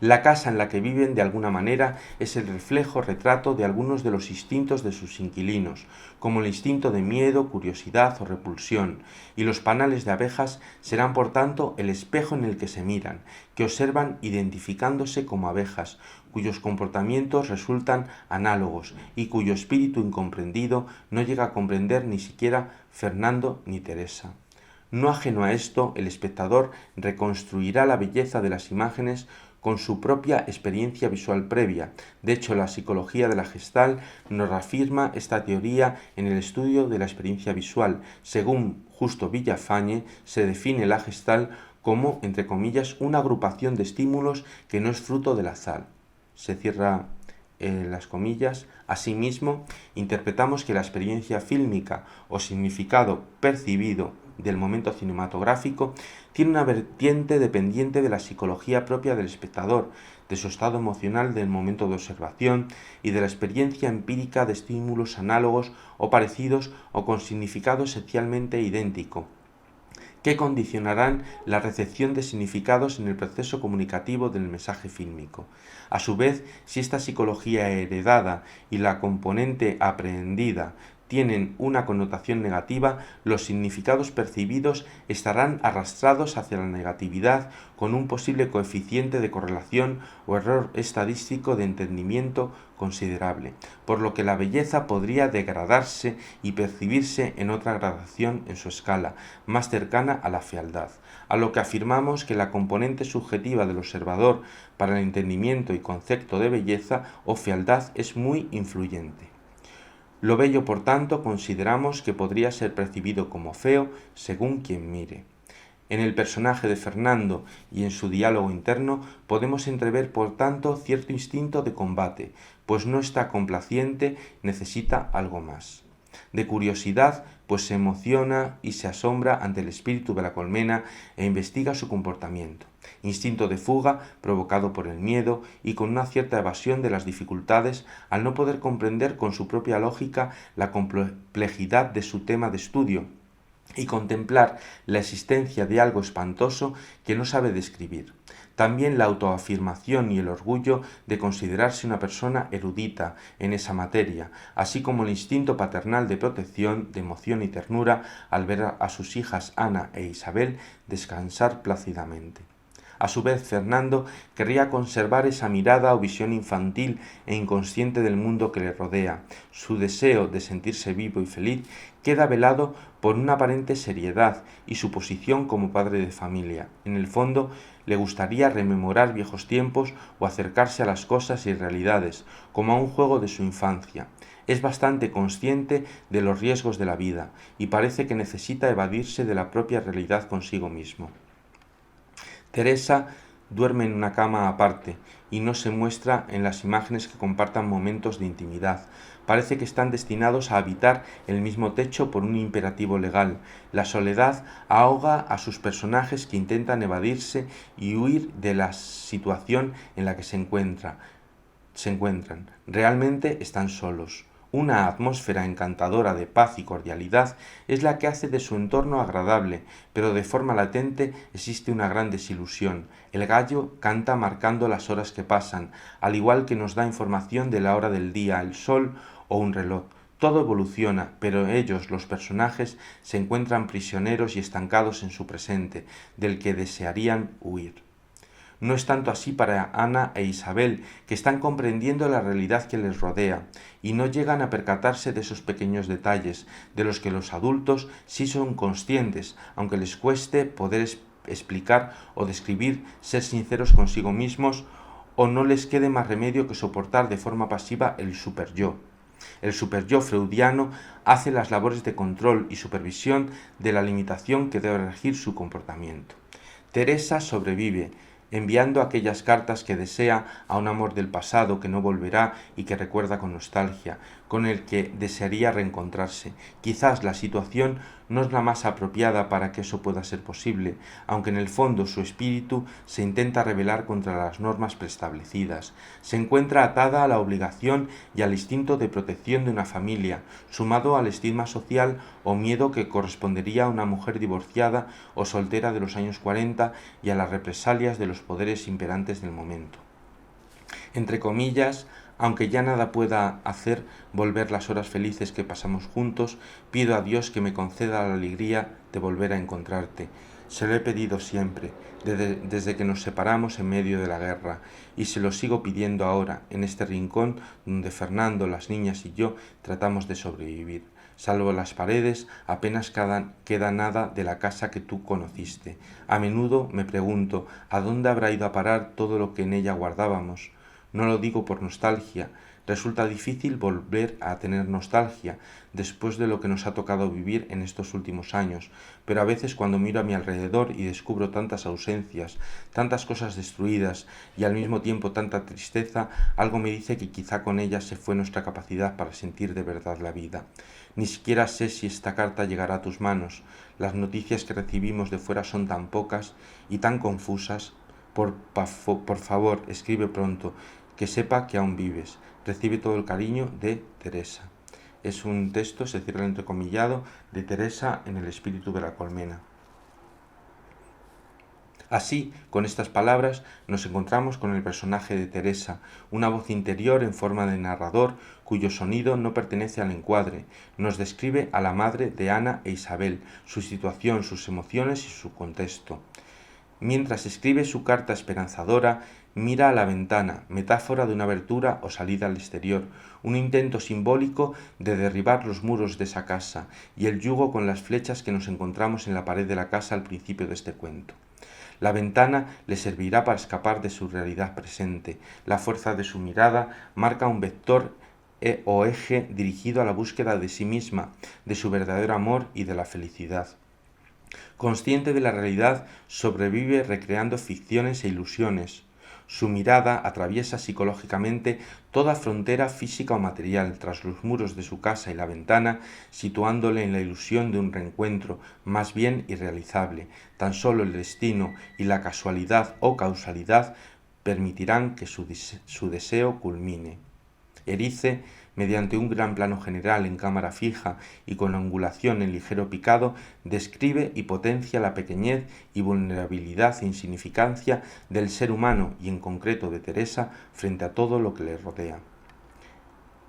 La casa en la que viven de alguna manera es el reflejo retrato de algunos de los instintos de sus inquilinos, como el instinto de miedo, curiosidad o repulsión, y los panales de abejas serán por tanto el espejo en el que se miran, que observan identificándose como abejas, cuyos comportamientos resultan análogos y cuyo espíritu incomprendido no llega a comprender ni siquiera Fernando ni Teresa. No ajeno a esto, el espectador reconstruirá la belleza de las imágenes con su propia experiencia visual previa. De hecho, la psicología de la Gestalt nos reafirma esta teoría en el estudio de la experiencia visual. Según Justo Villafañe, se define la Gestalt como, entre comillas, una agrupación de estímulos que no es fruto del azar. Se cierra las comillas. Asimismo, interpretamos que la experiencia fílmica o significado percibido del momento cinematográfico tiene una vertiente dependiente de la psicología propia del espectador, de su estado emocional del momento de observación y de la experiencia empírica de estímulos análogos o parecidos o con significado esencialmente idéntico, que condicionarán la recepción de significados en el proceso comunicativo del mensaje fílmico. A su vez, si esta psicología heredada y la componente aprendida tienen una connotación negativa, los significados percibidos estarán arrastrados hacia la negatividad con un posible coeficiente de correlación o error estadístico de entendimiento considerable, por lo que la belleza podría degradarse y percibirse en otra gradación en su escala, más cercana a la fealdad, a lo que afirmamos que la componente subjetiva del observador para el entendimiento y concepto de belleza o fealdad es muy influyente. Lo bello, por tanto, consideramos que podría ser percibido como feo según quien mire. En el personaje de Fernando y en su diálogo interno podemos entrever, por tanto, cierto instinto de combate, pues no está complaciente, necesita algo más. De curiosidad, pues se emociona y se asombra ante el espíritu de la colmena e investiga su comportamiento. Instinto de fuga provocado por el miedo y con una cierta evasión de las dificultades al no poder comprender con su propia lógica la complejidad de su tema de estudio y contemplar la existencia de algo espantoso que no sabe describir. También la autoafirmación y el orgullo de considerarse una persona erudita en esa materia, así como el instinto paternal de protección, de emoción y ternura al ver a sus hijas Ana e Isabel descansar plácidamente. A su vez, Fernando querría conservar esa mirada o visión infantil e inconsciente del mundo que le rodea. Su deseo de sentirse vivo y feliz queda velado por una aparente seriedad y su posición como padre de familia. En el fondo, le gustaría rememorar viejos tiempos o acercarse a las cosas y realidades, como a un juego de su infancia. Es bastante consciente de los riesgos de la vida y parece que necesita evadirse de la propia realidad consigo mismo. Teresa duerme en una cama aparte, y no se muestra en las imágenes que compartan momentos de intimidad. Parece que están destinados a habitar el mismo techo por un imperativo legal. La soledad ahoga a sus personajes que intentan evadirse y huir de la situación en la que se encuentran. Realmente están solos. Una atmósfera encantadora de paz y cordialidad es la que hace de su entorno agradable, pero de forma latente existe una gran desilusión. El gallo canta marcando las horas que pasan, al igual que nos da información de la hora del día, el sol o un reloj. Todo evoluciona, pero ellos, los personajes, se encuentran prisioneros y estancados en su presente, del que desearían huir. No es tanto así para Ana e Isabel, que están comprendiendo la realidad que les rodea, y no llegan a percatarse de esos pequeños detalles, de los que los adultos sí son conscientes, aunque les cueste poder explicar o describir, ser sinceros consigo mismos, o no les quede más remedio que soportar de forma pasiva el superyo. El superyo freudiano hace las labores de control y supervisión de la limitación que debe regir su comportamiento. Teresa sobrevive, enviando aquellas cartas que desea a un amor del pasado que no volverá y que recuerda con nostalgia, con el que desearía reencontrarse. Quizás la situación no es la más apropiada para que eso pueda ser posible, aunque en el fondo su espíritu se intenta rebelar contra las normas preestablecidas. Se encuentra atada a la obligación y al instinto de protección de una familia, sumado al estigma social o miedo que correspondería a una mujer divorciada o soltera de los años 40 y a las represalias de los poderes imperantes del momento. Entre comillas, aunque ya nada pueda hacer volver las horas felices que pasamos juntos, pido a Dios que me conceda la alegría de volver a encontrarte. Se lo he pedido siempre, desde que nos separamos en medio de la guerra, y se lo sigo pidiendo ahora, en este rincón donde Fernando, las niñas y yo tratamos de sobrevivir. Salvo las paredes, apenas queda nada de la casa que tú conociste. A menudo me pregunto, ¿a dónde habrá ido a parar todo lo que en ella guardábamos? No lo digo por nostalgia. Resulta difícil volver a tener nostalgia después de lo que nos ha tocado vivir en estos últimos años, pero a veces cuando miro a mi alrededor y descubro tantas ausencias, tantas cosas destruidas y al mismo tiempo tanta tristeza, algo me dice que quizá con ellas se fue nuestra capacidad para sentir de verdad la vida. Ni siquiera sé si esta carta llegará a tus manos. Las noticias que recibimos de fuera son tan pocas y tan confusas. Por favor, escribe pronto, que sepa que aún vives. Recibe todo el cariño de Teresa. Es un texto, se cierra el entrecomillado, de Teresa en el espíritu de la colmena. Así, con estas palabras, nos encontramos con el personaje de Teresa, una voz interior en forma de narrador, cuyo sonido no pertenece al encuadre. Nos describe a la madre de Ana e Isabel, su situación, sus emociones y su contexto. Mientras escribe su carta esperanzadora, mira a la ventana, metáfora de una abertura o salida al exterior, un intento simbólico de derribar los muros de esa casa y el yugo con las flechas que nos encontramos en la pared de la casa al principio de este cuento. La ventana le servirá para escapar de su realidad presente. La fuerza de su mirada marca un vector o eje dirigido a la búsqueda de sí misma, de su verdadero amor y de la felicidad. Consciente de la realidad, sobrevive recreando ficciones e ilusiones. Su mirada atraviesa psicológicamente toda frontera física o material tras los muros de su casa y la ventana, situándole en la ilusión de un reencuentro más bien irrealizable. Tan solo el destino y la casualidad o causalidad permitirán que su deseo culmine. Erice, mediante un gran plano general en cámara fija y con angulación en ligero picado, describe y potencia la pequeñez y vulnerabilidad e insignificancia del ser humano y en concreto de Teresa frente a todo lo que le rodea.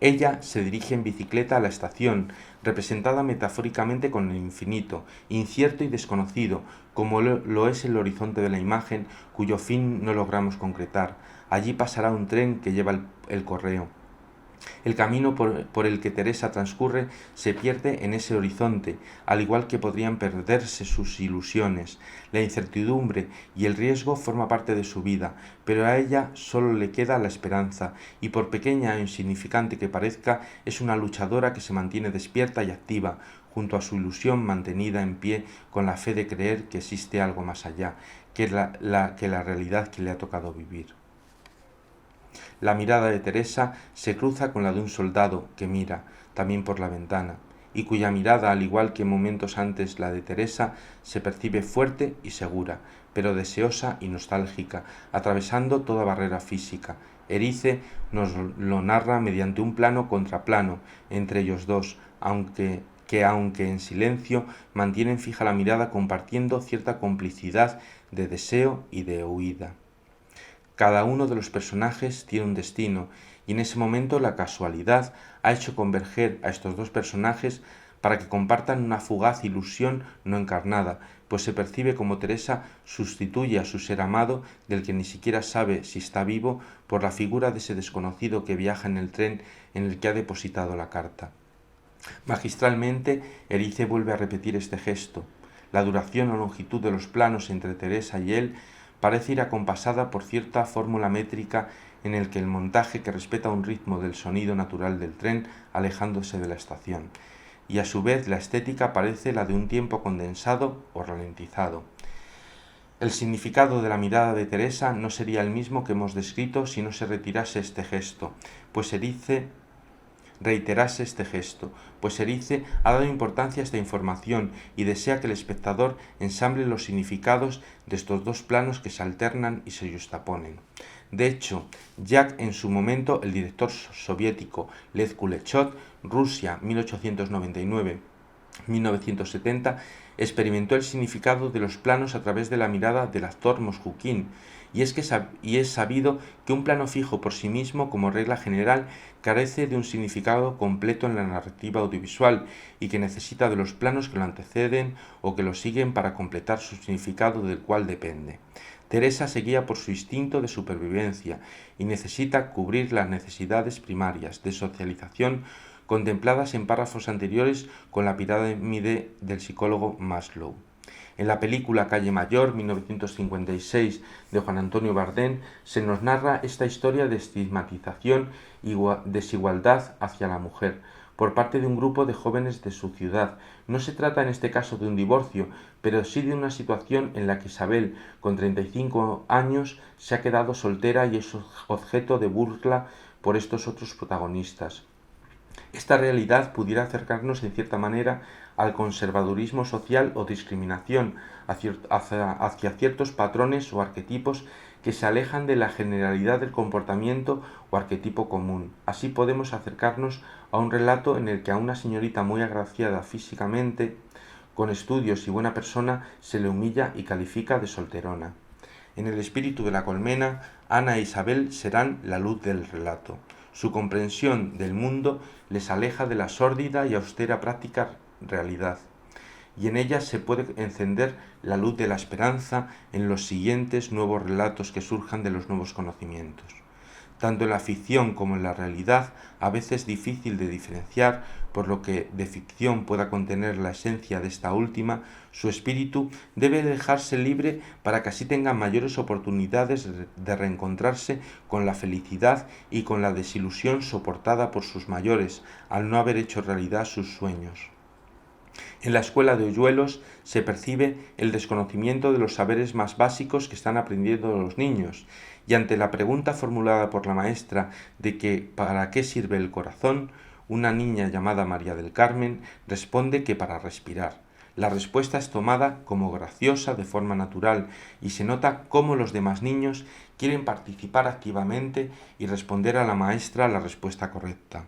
Ella se dirige en bicicleta a la estación, representada metafóricamente con el infinito, incierto y desconocido, como lo es el horizonte de la imagen, cuyo fin no logramos concretar. Allí pasará un tren que lleva el correo. El camino por el que Teresa transcurre se pierde en ese horizonte, al igual que podrían perderse sus ilusiones. La incertidumbre y el riesgo forman parte de su vida, pero a ella solo le queda la esperanza, y por pequeña e insignificante que parezca, es una luchadora que se mantiene despierta y activa, junto a su ilusión mantenida en pie con la fe de creer que existe algo más allá, que la realidad que le ha tocado vivir. La mirada de Teresa se cruza con la de un soldado que mira, también por la ventana, y cuya mirada, al igual que momentos antes la de Teresa, se percibe fuerte y segura, pero deseosa y nostálgica, atravesando toda barrera física. Erice nos lo narra mediante un plano contra plano entre ellos dos, aunque en silencio mantienen fija la mirada, compartiendo cierta complicidad de deseo y de huida. Cada uno de los personajes tiene un destino, y en ese momento la casualidad ha hecho converger a estos dos personajes para que compartan una fugaz ilusión no encarnada, pues se percibe como Teresa sustituye a su ser amado, del que ni siquiera sabe si está vivo, por la figura de ese desconocido que viaja en el tren en el que ha depositado la carta. Magistralmente, Erice vuelve a repetir este gesto. La duración o longitud de los planos entre Teresa y él parece ir acompasada por cierta fórmula métrica en el que el montaje que respeta un ritmo del sonido natural del tren alejándose de la estación, y a su vez la estética parece la de un tiempo condensado o ralentizado. El significado de la mirada de Teresa no sería el mismo que hemos descrito si no se reiterase este gesto, pues Erice ha dado importancia a esta información y desea que el espectador ensamble los significados de estos dos planos que se alternan y se yuxtaponen. De hecho, ya en su momento el director soviético Lev Kuleshov, Rusia 1899-1970, experimentó el significado de los planos a través de la mirada del actor mosjuquín, y es sabido que un plano fijo por sí mismo, como regla general, carece de un significado completo en la narrativa audiovisual y que necesita de los planos que lo anteceden o que lo siguen para completar su significado, del cual depende. Teresa se guía por su instinto de supervivencia y necesita cubrir las necesidades primarias de socialización contempladas en párrafos anteriores con la pirámide del psicólogo Maslow. En la película Calle Mayor, 1956, de Juan Antonio Bardén, se nos narra esta historia de estigmatización y desigualdad hacia la mujer por parte de un grupo de jóvenes de su ciudad. No se trata en este caso de un divorcio, pero sí de una situación en la que Isabel, con 35 años, se ha quedado soltera y es objeto de burla por estos otros protagonistas. Esta realidad pudiera acercarnos en cierta manera al conservadurismo social o discriminación hacia ciertos patrones o arquetipos que se alejan de la generalidad del comportamiento o arquetipo común. Así podemos acercarnos a un relato en el que a una señorita muy agraciada físicamente, con estudios y buena persona, se le humilla y califica de solterona. En el espíritu de la colmena, Ana e Isabel serán la luz del relato. Su comprensión del mundo les aleja de la sórdida y austera práctica realidad, y en ella se puede encender la luz de la esperanza en los siguientes nuevos relatos que surjan de los nuevos conocimientos. Tanto en la ficción como en la realidad, a veces difícil de diferenciar, por lo que de ficción pueda contener la esencia de esta última, su espíritu debe dejarse libre para que así tengan mayores oportunidades de reencontrarse con la felicidad y con la desilusión soportada por sus mayores al no haber hecho realidad sus sueños. En la escuela de hoyuelos se percibe el desconocimiento de los saberes más básicos que están aprendiendo los niños, y ante la pregunta formulada por la maestra de que ¿para qué sirve el corazón?, una niña llamada María del Carmen responde que para respirar. La respuesta es tomada como graciosa de forma natural y se nota cómo los demás niños quieren participar activamente y responder a la maestra la respuesta correcta.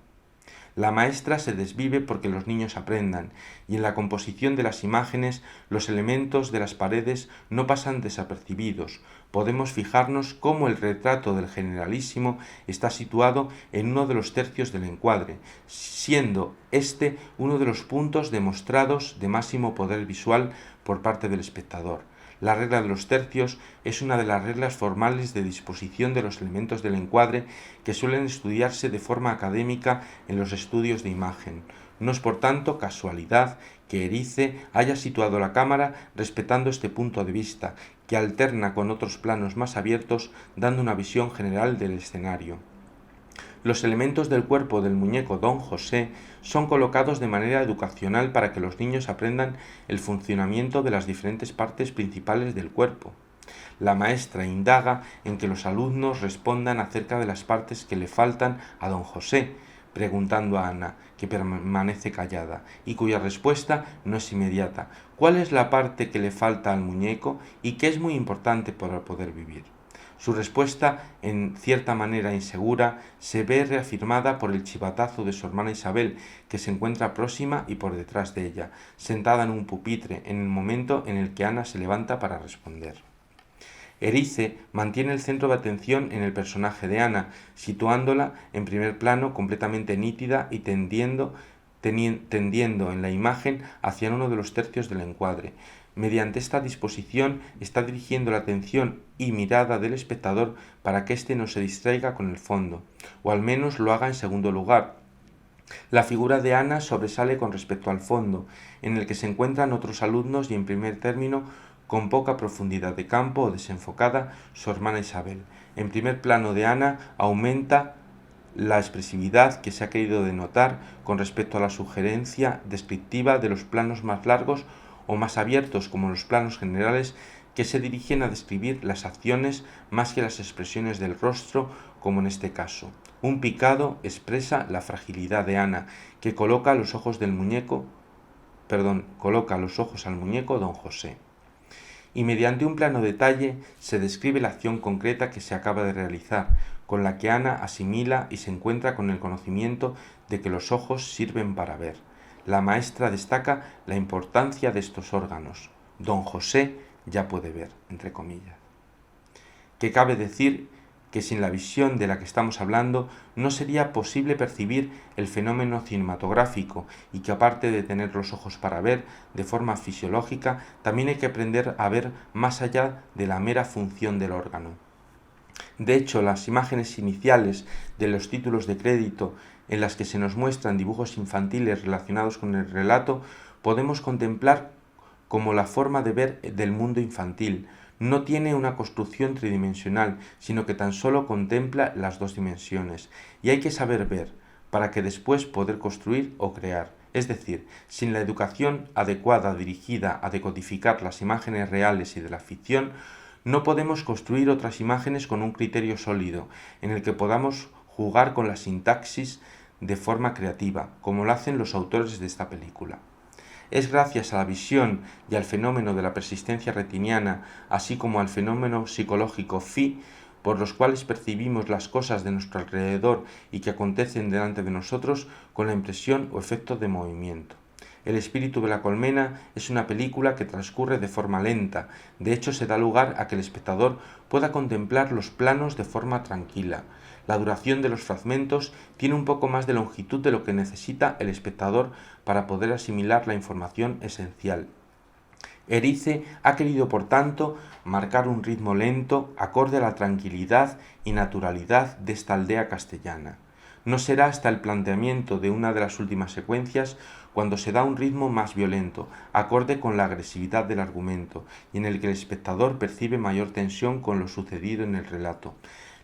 La maestra se desvive porque los niños aprendan, y en la composición de las imágenes los elementos de las paredes no pasan desapercibidos. Podemos fijarnos cómo el retrato del Generalísimo está situado en uno de los tercios del encuadre, siendo este uno de los puntos demostrados de máximo poder visual por parte del espectador. La regla de los tercios es una de las reglas formales de disposición de los elementos del encuadre que suelen estudiarse de forma académica en los estudios de imagen. No es por tanto casualidad que Erice haya situado la cámara respetando este punto de vista, que alterna con otros planos más abiertos, dando una visión general del escenario. Los elementos del cuerpo del muñeco Don José son colocados de manera educacional para que los niños aprendan el funcionamiento de las diferentes partes principales del cuerpo. La maestra indaga en que los alumnos respondan acerca de las partes que le faltan a don José, preguntando a Ana, que permanece callada, y cuya respuesta no es inmediata. ¿Cuál es la parte que le falta al muñeco y que es muy importante para poder vivir? Su respuesta, en cierta manera insegura, se ve reafirmada por el chivatazo de su hermana Isabel, que se encuentra próxima y por detrás de ella, sentada en un pupitre, en el momento en el que Ana se levanta para responder. Erice mantiene el centro de atención en el personaje de Ana, situándola en primer plano completamente nítida y tendiendo en la imagen hacia uno de los tercios del encuadre. Mediante esta disposición está dirigiendo la atención y mirada del espectador para que éste no se distraiga con el fondo, o al menos lo haga en segundo lugar. La figura de Ana sobresale con respecto al fondo, en el que se encuentran otros alumnos y en primer término, con poca profundidad de campo o desenfocada, su hermana Isabel. En primer plano de Ana aumenta la expresividad que se ha querido denotar con respecto a la sugerencia descriptiva de los planos más largos o más abiertos, como los planos generales, que se dirigen a describir las acciones más que las expresiones del rostro, como en este caso. Un picado expresa la fragilidad de Ana, que coloca los ojos al muñeco don José. Y mediante un plano detalle se describe la acción concreta que se acaba de realizar, con la que Ana asimila y se encuentra con el conocimiento de que los ojos sirven para ver. La maestra destaca la importancia de estos órganos. Don José ya puede ver, entre comillas. Que cabe decir que sin la visión de la que estamos hablando no sería posible percibir el fenómeno cinematográfico y que aparte de tener los ojos para ver de forma fisiológica, también hay que aprender a ver más allá de la mera función del órgano. De hecho, las imágenes iniciales de los títulos de crédito en las que se nos muestran dibujos infantiles relacionados con el relato, podemos contemplar como la forma de ver del mundo infantil. No tiene una construcción tridimensional, sino que tan solo contempla las dos dimensiones. Y hay que saber ver, para que después poder construir o crear. Es decir, sin la educación adecuada dirigida a decodificar las imágenes reales y de la ficción, no podemos construir otras imágenes con un criterio sólido, en el que podamos jugar con la sintaxis de forma creativa, como lo hacen los autores de esta película. Es gracias a la visión y al fenómeno de la persistencia retiniana, así como al fenómeno psicológico phi, por los cuales percibimos las cosas de nuestro alrededor y que acontecen delante de nosotros con la impresión o efecto de movimiento. El espíritu de la colmena es una película que transcurre de forma lenta. De hecho, se da lugar a que el espectador pueda contemplar los planos de forma tranquila. La duración de los fragmentos tiene un poco más de longitud de lo que necesita el espectador para poder asimilar la información esencial. Erice ha querido, por tanto, marcar un ritmo lento, acorde a la tranquilidad y naturalidad de esta aldea castellana. No será hasta el planteamiento de una de las últimas secuencias cuando se da un ritmo más violento, acorde con la agresividad del argumento, y en el que el espectador percibe mayor tensión con lo sucedido en el relato.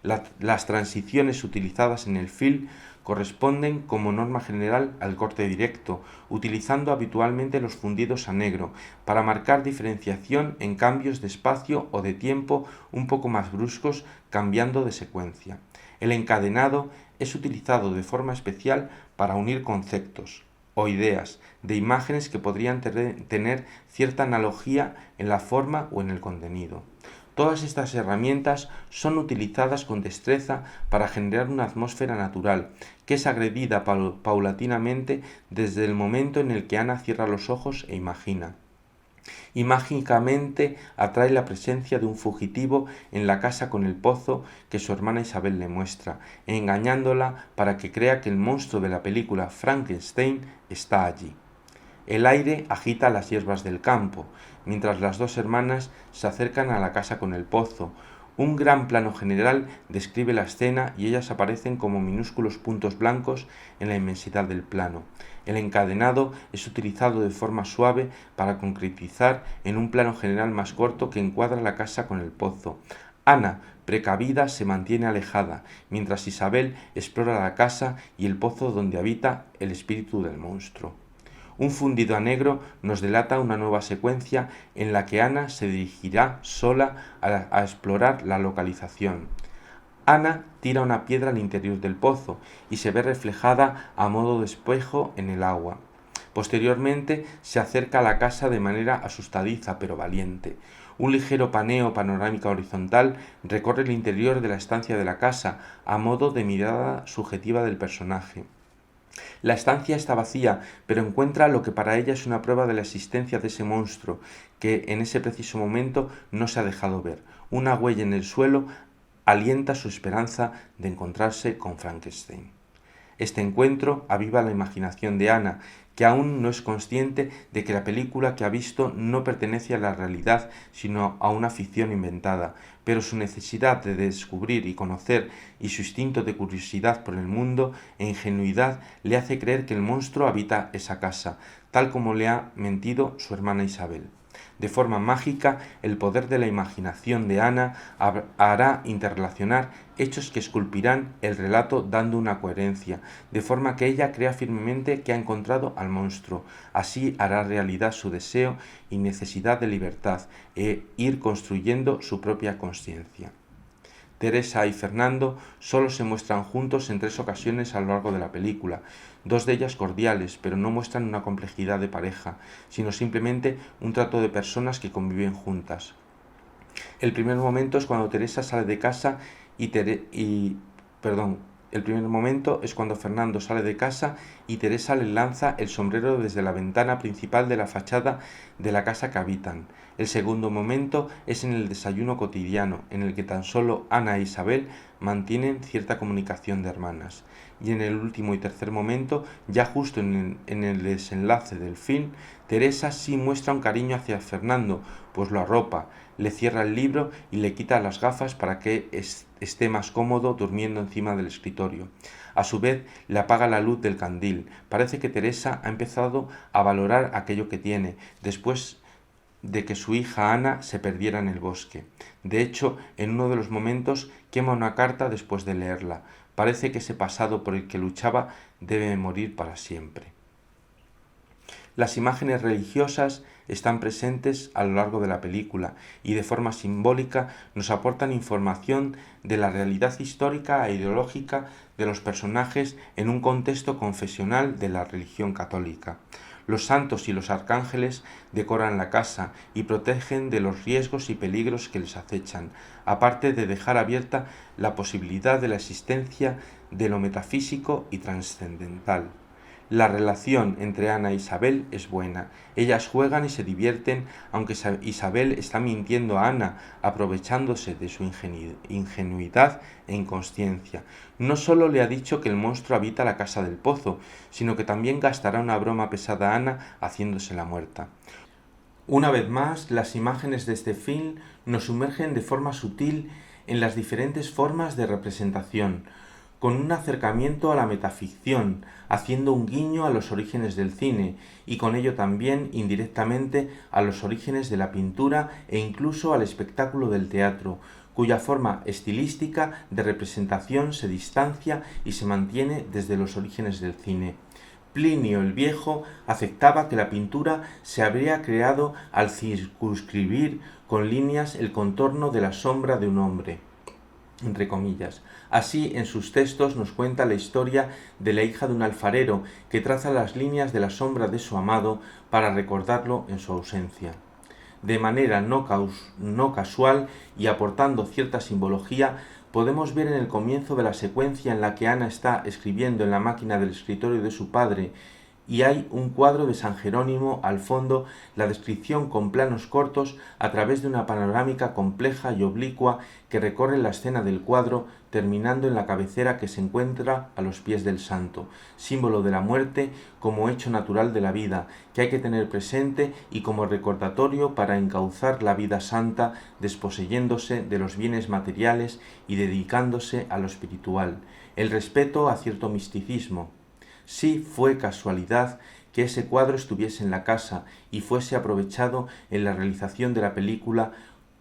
Las transiciones utilizadas en el film corresponden como norma general al corte directo, utilizando habitualmente los fundidos a negro, para marcar diferenciación en cambios de espacio o de tiempo un poco más bruscos, cambiando de secuencia. El encadenado es utilizado de forma especial para unir conceptos o ideas de imágenes que podrían tener cierta analogía en la forma o en el contenido. Todas estas herramientas son utilizadas con destreza para generar una atmósfera natural, que es agredida paulatinamente desde el momento en el que Ana cierra los ojos e imagina. Y mágicamente atrae la presencia de un fugitivo en la casa con el pozo que su hermana Isabel le muestra, engañándola para que crea que el monstruo de la película Frankenstein está allí. El aire agita las hierbas del campo, mientras las dos hermanas se acercan a la casa con el pozo. Un gran plano general describe la escena y ellas aparecen como minúsculos puntos blancos en la inmensidad del plano. El encadenado es utilizado de forma suave para concretizar en un plano general más corto que encuadra la casa con el pozo. Ana, precavida, se mantiene alejada, mientras Isabel explora la casa y el pozo donde habita el espíritu del monstruo. Un fundido a negro nos delata una nueva secuencia en la que Ana se dirigirá sola a explorar la localización. Ana tira una piedra al interior del pozo y se ve reflejada a modo de espejo en el agua. Posteriormente se acerca a la casa de manera asustadiza pero valiente. Un ligero paneo panorámica horizontal recorre el interior de la estancia de la casa a modo de mirada subjetiva del personaje. La estancia está vacía, pero encuentra lo que para ella es una prueba de la existencia de ese monstruo que en ese preciso momento no se ha dejado ver. Una huella en el suelo alienta su esperanza de encontrarse con Frankenstein. Este encuentro aviva la imaginación de Ana, que aún no es consciente de que la película que ha visto no pertenece a la realidad, sino a una ficción inventada, pero su necesidad de descubrir y conocer y su instinto de curiosidad por el mundo e ingenuidad le hace creer que el monstruo habita esa casa, tal como le ha mentido su hermana Isabel. De forma mágica, el poder de la imaginación de Ana hará interrelacionar hechos que esculpirán el relato dando una coherencia, de forma que ella crea firmemente que ha encontrado al monstruo. Así hará realidad su deseo y necesidad de libertad e ir construyendo su propia consciencia. Teresa y Fernando solo se muestran juntos en 3 ocasiones a lo largo de la película, 2 de ellas cordiales, pero no muestran una complejidad de pareja, sino simplemente un trato de personas que conviven juntas. El primer momento es cuando Teresa sale de casa el primer momento es cuando Fernando sale de casa y Teresa le lanza el sombrero desde la ventana principal de la fachada de la casa que habitan. El segundo momento es en el desayuno cotidiano, en el que tan solo Ana e Isabel mantienen cierta comunicación de hermanas. Y en el último y tercer momento, ya justo en el desenlace del film, Teresa sí muestra un cariño hacia Fernando, pues lo arropa, le cierra el libro y le quita las gafas para que esté más cómodo durmiendo encima del escritorio. A su vez, le apaga la luz del candil. Parece que Teresa ha empezado a valorar aquello que tiene, después de que su hija Ana se perdiera en el bosque. De hecho, en uno de los momentos quema una carta después de leerla. Parece que ese pasado por el que luchaba debe morir para siempre. Las imágenes religiosas están presentes a lo largo de la película y de forma simbólica nos aportan información de la realidad histórica e ideológica de los personajes en un contexto confesional de la religión católica. Los santos y los arcángeles decoran la casa y protegen de los riesgos y peligros que les acechan, aparte de dejar abierta la posibilidad de la existencia de lo metafísico y trascendental. La relación entre Ana e Isabel es buena. Ellas juegan y se divierten, aunque Isabel está mintiendo a Ana, aprovechándose de su ingenuidad e inconsciencia. No solo le ha dicho que el monstruo habita la casa del pozo, sino que también gastará una broma pesada a Ana haciéndose la muerta. Una vez más, las imágenes de este film nos sumergen de forma sutil en las diferentes formas de representación, con un acercamiento a la metaficción, haciendo un guiño a los orígenes del cine y con ello también indirectamente a los orígenes de la pintura e incluso al espectáculo del teatro, cuya forma estilística de representación se distancia y se mantiene desde los orígenes del cine. Plinio el Viejo aceptaba que la pintura se habría creado al circunscribir con líneas el contorno de la sombra de un hombre, entre comillas. Así, en sus textos nos cuenta la historia de la hija de un alfarero que traza las líneas de la sombra de su amado para recordarlo en su ausencia. De manera no casual y aportando cierta simbología, podemos ver en el comienzo de la secuencia en la que Ana está escribiendo en la máquina del escritorio de su padre y hay un cuadro de San Jerónimo al fondo, la descripción con planos cortos a través de una panorámica compleja y oblicua que recorre la escena del cuadro, terminando en la cabecera que se encuentra a los pies del santo, símbolo de la muerte como hecho natural de la vida, que hay que tener presente y como recordatorio para encauzar la vida santa, desposeyéndose de los bienes materiales y dedicándose a lo espiritual. El respeto a cierto misticismo. Sí fue casualidad que ese cuadro estuviese en la casa y fuese aprovechado en la realización de la película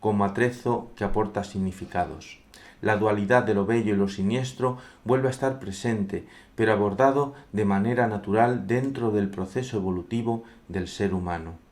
como atrezo que aporta significados. La dualidad de lo bello y lo siniestro vuelve a estar presente, pero abordado de manera natural dentro del proceso evolutivo del ser humano.